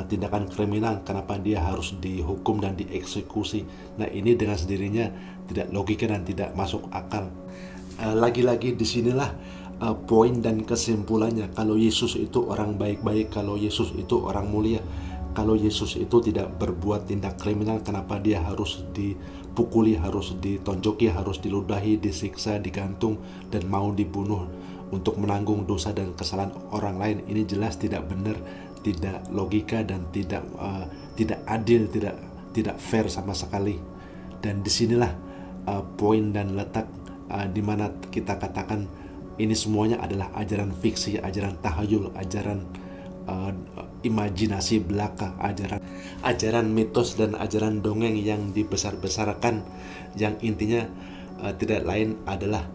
tindakan kriminal. Kenapa dia harus dihukum dan dieksekusi? Nah, ini dengan sendirinya tidak logika dan tidak masuk akal. Lagi-lagi disinilah poin dan kesimpulannya. Kalau Yesus itu orang baik-baik, kalau Yesus itu orang mulia, kalau Yesus itu tidak berbuat tindak kriminal, kenapa dia harus dipukuli, harus ditonjoki, harus diludahi, disiksa, digantung, dan mau dibunuh untuk menanggung dosa dan kesalahan orang lain? Ini jelas tidak benar, tidak logika, dan tidak adil, tidak fair sama sekali. Dan disinilah poin dan letak di mana kita katakan ini semuanya adalah ajaran fiksi, ajaran tahayul, ajaran imajinasi belaka, ajaran mitos dan ajaran dongeng yang dibesar-besarkan, yang intinya tidak lain adalah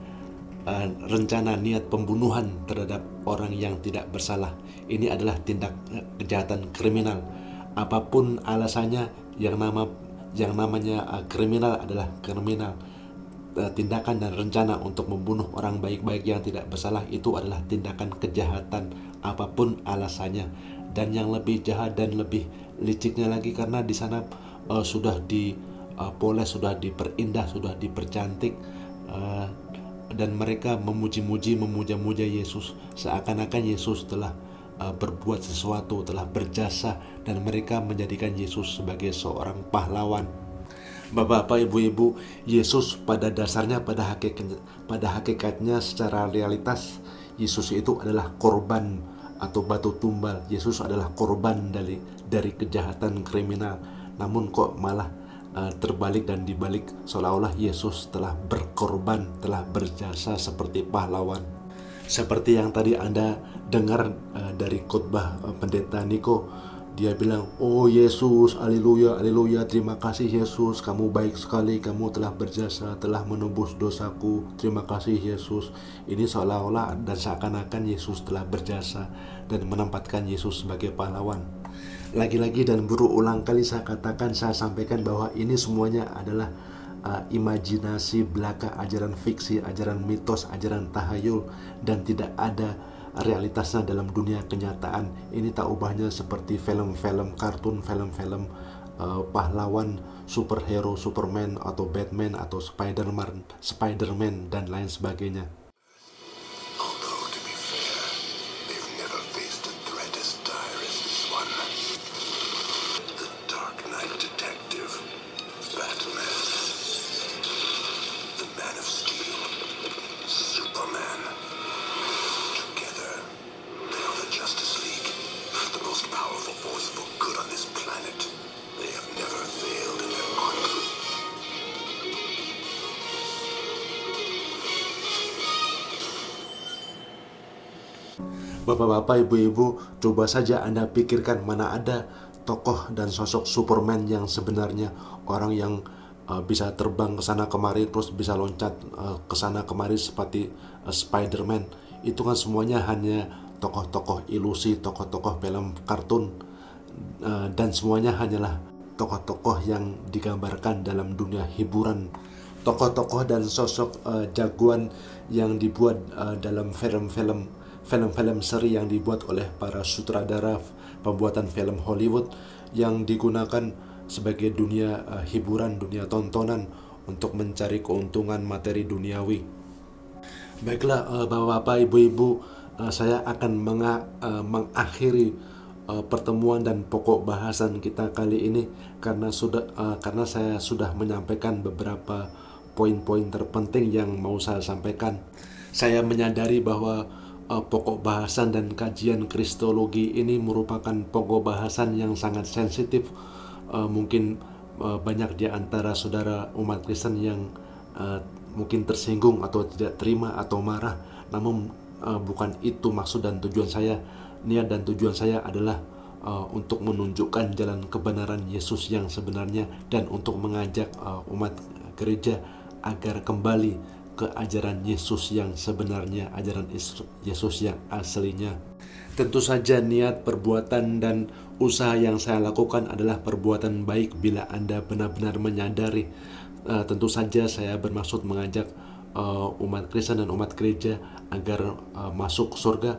rencana niat pembunuhan terhadap orang yang tidak bersalah. Ini adalah tindak kejahatan kriminal. Apapun alasannya, yang namanya kriminal adalah kriminal. tindakan dan rencana untuk membunuh orang baik-baik yang tidak bersalah itu adalah tindakan kejahatan apapun alasannya. Dan yang lebih jahat dan lebih liciknya lagi, karena di sana sudah dipoles, sudah diperindah, sudah dipercantik, dan mereka memuji-muji, memuja-muja Yesus, seakan-akan Yesus telah berbuat sesuatu, telah berjasa, dan mereka menjadikan Yesus sebagai seorang pahlawan. Bapak-bapak, ibu-ibu, Yesus pada dasarnya, pada hakikatnya secara realitas, Yesus itu adalah korban atau batu tumbal. Yesus adalah korban dari kejahatan kriminal. Namun kok malah terbalik dan dibalik, seolah-olah Yesus telah berkorban, telah berjasa seperti pahlawan. Seperti yang tadi Anda dengar dari khotbah pendeta Niko, dia bilang, "Oh Yesus, haleluya, haleluya, terima kasih Yesus, kamu baik sekali, kamu telah berjasa, telah menebus dosaku, terima kasih Yesus." Ini seolah-olah dan seakan-akan Yesus telah berjasa dan menempatkan Yesus sebagai pahlawan. Lagi-lagi dan berulang kali saya katakan, saya sampaikan bahwa ini semuanya adalah imajinasi belaka, ajaran fiksi, ajaran mitos, ajaran tahayul, dan tidak ada realitasnya dalam dunia kenyataan. Ini tak ubahnya seperti film-film kartun, film-film pahlawan, superhero, Superman atau Batman atau Spiderman dan lain sebagainya. Although, to be fair, they've never faced a threat as dire as this one. The Dark Knight detective, Batman, the Man of Steel, Superman. Together, they are the Justice League, the most powerful force for good on this planet. They have never failed in their quest. Bapak-bapak, ibu-ibu, coba saja Anda pikirkan mana ada tokoh dan sosok Superman yang sebenarnya, orang yang bisa terbang ke sana kemari, terus bisa loncat ke sana kemari seperti Spiderman. Itu kan semuanya hanya tokoh-tokoh ilusi, tokoh-tokoh film kartun, dan semuanya hanyalah tokoh-tokoh yang digambarkan dalam dunia hiburan. Tokoh-tokoh dan sosok jagoan yang dibuat dalam film-film seri yang dibuat oleh para sutradara pembuatan film Hollywood, yang digunakan sebagai dunia hiburan, dunia tontonan untuk mencari keuntungan materi duniawi. Baiklah, bapak-bapak, ibu-ibu, saya akan mengakhiri pertemuan dan pokok bahasan kita kali ini karena saya sudah menyampaikan beberapa poin-poin terpenting yang mau saya sampaikan. Saya menyadari bahwa pokok bahasan dan kajian kristologi ini merupakan pokok bahasan yang sangat sensitif. Mungkin banyak di antara saudara umat Kristen yang mungkin tersinggung atau tidak terima atau marah. Namun bukan itu maksud dan tujuan saya. Niat dan tujuan saya adalah untuk menunjukkan jalan kebenaran Yesus yang sebenarnya, dan untuk mengajak umat gereja agar kembali ke ajaran Yesus yang sebenarnya, ajaran Yesus yang aslinya. Tentu saja niat, perbuatan, dan usaha yang saya lakukan adalah perbuatan baik bila Anda benar-benar menyadari. Tentu saja saya bermaksud mengajak umat Kristen dan umat gereja agar masuk surga.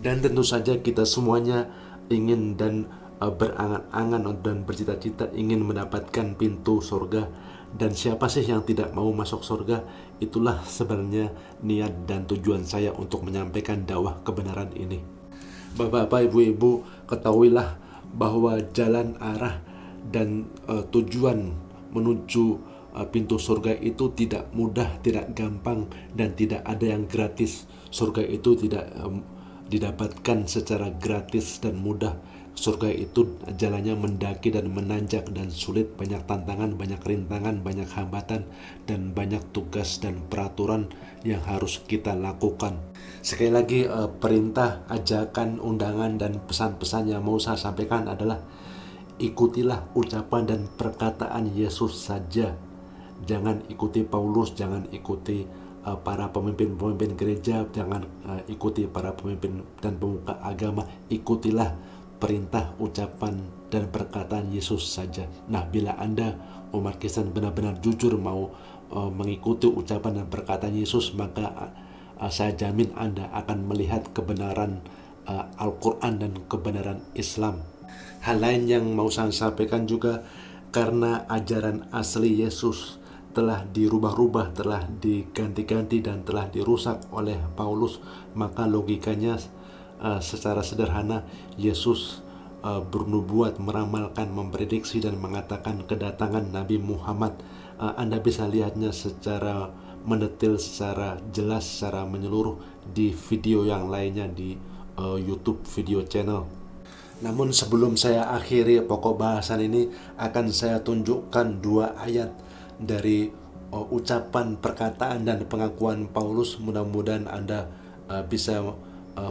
Dan tentu saja kita semuanya ingin dan berangan-angan dan bercita-cita ingin mendapatkan pintu surga. Dan siapa sih yang tidak mau masuk surga? Itulah sebenarnya niat dan tujuan saya untuk menyampaikan dakwah kebenaran ini. Bapak-bapak, ibu-ibu, ketahuilah bahwa jalan, arah, dan tujuan menuju pintu surga itu tidak mudah, tidak gampang, dan tidak ada yang gratis. Surga itu tidak didapatkan secara gratis dan mudah. Surga itu jalannya mendaki dan menanjak dan sulit, banyak tantangan, banyak rintangan, banyak hambatan, dan banyak tugas dan peraturan yang harus kita lakukan. Sekali lagi, perintah, ajakan, undangan, dan pesan-pesan yang mau saya sampaikan adalah ikutilah ucapan dan perkataan Yesus saja. Jangan ikuti Paulus, jangan ikuti para pemimpin-pemimpin gereja, jangan ikuti para pemimpin dan pemuka agama. Ikutilah perintah, ucapan, dan perkataan Yesus saja. Nah, bila Anda umat Kristen benar-benar jujur mau mengikuti ucapan dan perkataan Yesus, maka saya jamin Anda akan melihat kebenaran Al-Quran dan kebenaran Islam. Hal lain yang mau saya sampaikan juga, karena ajaran asli Yesus telah dirubah-rubah, telah diganti-ganti dan telah dirusak oleh Paulus, maka logikanya secara sederhana Yesus bernubuat, meramalkan, memprediksi dan mengatakan kedatangan Nabi Muhammad. Anda bisa lihatnya secara mendetail, secara jelas, secara menyeluruh di video yang lainnya di YouTube video channel. Namun sebelum saya akhiri pokok bahasan ini, akan saya tunjukkan 2 ayat dari ucapan, perkataan dan pengakuan Paulus. Mudah-mudahan Anda bisa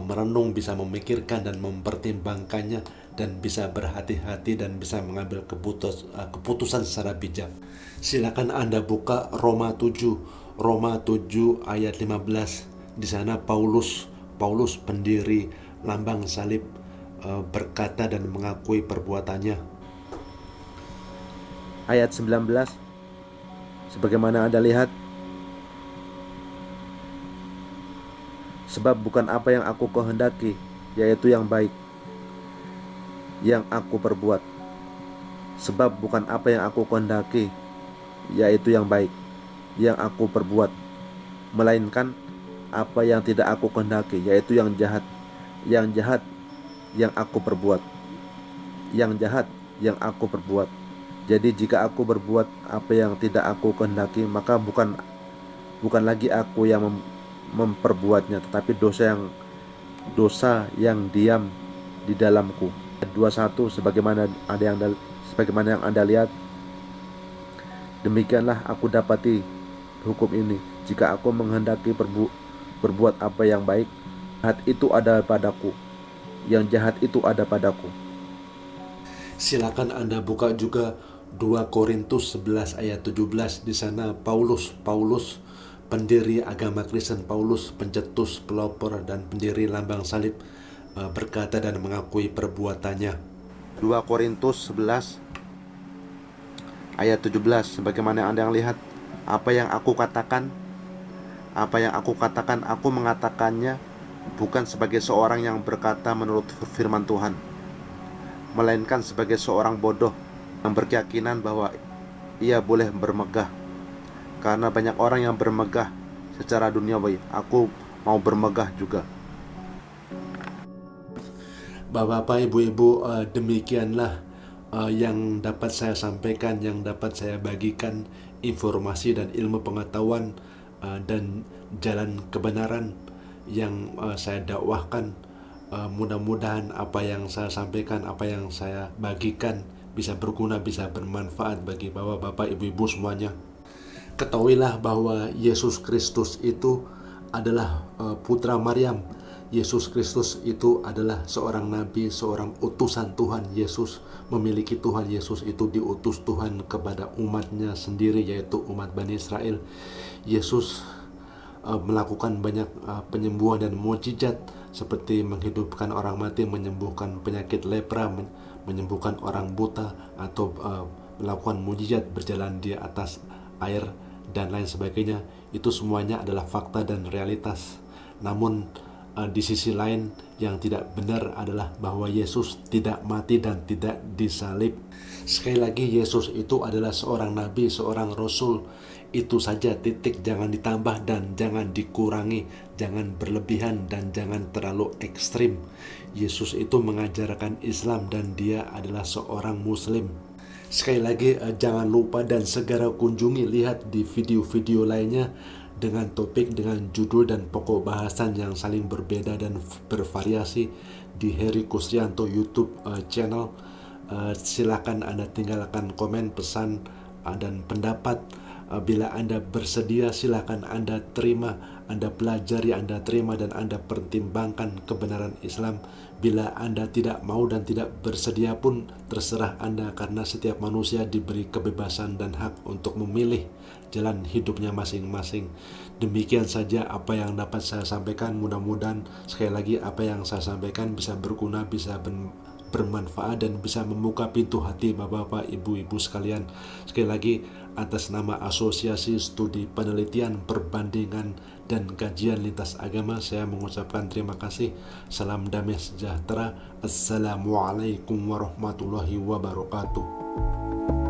merenung, bisa memikirkan dan mempertimbangkannya, dan bisa berhati-hati dan bisa mengambil keputusan secara bijak. Silakan Anda buka Roma 7 ayat 15. Di sana Paulus pendiri lambang salib berkata dan mengakui perbuatannya. Ayat 19, sebagaimana Anda lihat, sebab bukan apa yang aku kehendaki, yaitu yang baik, yang aku perbuat. Sebab bukan apa yang aku kehendaki, yaitu yang baik, yang aku perbuat, melainkan apa yang tidak aku kehendaki, yaitu yang jahat, yang aku perbuat, yang jahat, yang aku perbuat. Jadi jika aku berbuat apa yang tidak aku kehendaki, maka bukan lagi aku yang memperbuatnya, tetapi dosa yang diam di dalamku. 21, sebagaimana yang Anda lihat, demikianlah aku dapati hukum ini, jika aku menghendaki berbuat apa yang baik, jahat itu ada padaku, yang jahat itu ada padaku. Silakan Anda buka juga 2 Korintus 11 ayat 17. Di sana Paulus pendiri agama Kristen, Paulus pencetus, pelopor dan pendiri lambang salib, berkata dan mengakui perbuatannya. 2 Korintus 11 ayat 17, sebagaimana Anda yang lihat, apa yang aku katakan, aku mengatakannya bukan sebagai seorang yang berkata menurut firman Tuhan, melainkan sebagai seorang bodoh yang berkeyakinan bahwa ia boleh bermegah. Karena banyak orang yang bermegah secara duniawi, aku mau bermegah juga. Bapak-bapak, ibu-ibu, demikianlah yang dapat saya sampaikan, yang dapat saya bagikan, informasi dan ilmu pengetahuan dan jalan kebenaran yang saya dakwahkan. Mudah-mudahan apa yang saya sampaikan, apa yang saya bagikan bisa berguna, bisa bermanfaat bagi bapak-bapak, ibu-ibu semuanya. Ketahuilah bahwa Yesus Kristus itu adalah putra Maryam. Yesus Kristus itu adalah seorang nabi, seorang utusan Tuhan. Yesus memiliki Tuhan. Yesus itu diutus Tuhan kepada umatnya sendiri, yaitu umat Bani Israel. Yesus melakukan banyak penyembuhan dan mukjizat, seperti menghidupkan orang mati, menyembuhkan penyakit lepra, menyembuhkan orang buta, atau melakukan mukjizat berjalan di atas air dan lain sebagainya. Itu semuanya adalah fakta dan realitas. Namun di sisi lain yang tidak benar adalah bahwa Yesus tidak mati dan tidak disalib. Sekali lagi, Yesus itu adalah seorang nabi, seorang rasul. Itu saja, titik. Jangan ditambah dan jangan dikurangi, jangan berlebihan dan jangan terlalu ekstrim. Yesus itu mengajarkan Islam dan dia adalah seorang muslim. Sekali lagi, jangan lupa dan segera kunjungi, lihat di video-video lainnya dengan topik, dengan judul dan pokok bahasan yang saling berbeda dan bervariasi di Heri Kusrianto YouTube channel. Silakan Anda tinggalkan komen, pesan dan pendapat. Bila Anda bersedia, silakan Anda terima, Anda pelajari, Anda terima dan Anda pertimbangkan kebenaran Islam. Bila Anda tidak mau dan tidak bersedia pun terserah Anda, karena setiap manusia diberi kebebasan dan hak untuk memilih jalan hidupnya masing-masing. Demikian saja apa yang dapat saya sampaikan. Mudah-mudahan sekali lagi apa yang saya sampaikan bisa berguna, bisa bermanfaat dan bisa membuka pintu hati bapak-bapak, ibu-ibu sekalian. Sekali lagi, atas nama Asosiasi Studi Penelitian Perbandingan dan Kajian Lintas Agama, saya mengucapkan terima kasih. Salam damai sejahtera. Assalamualaikum warahmatullahi wabarakatuh.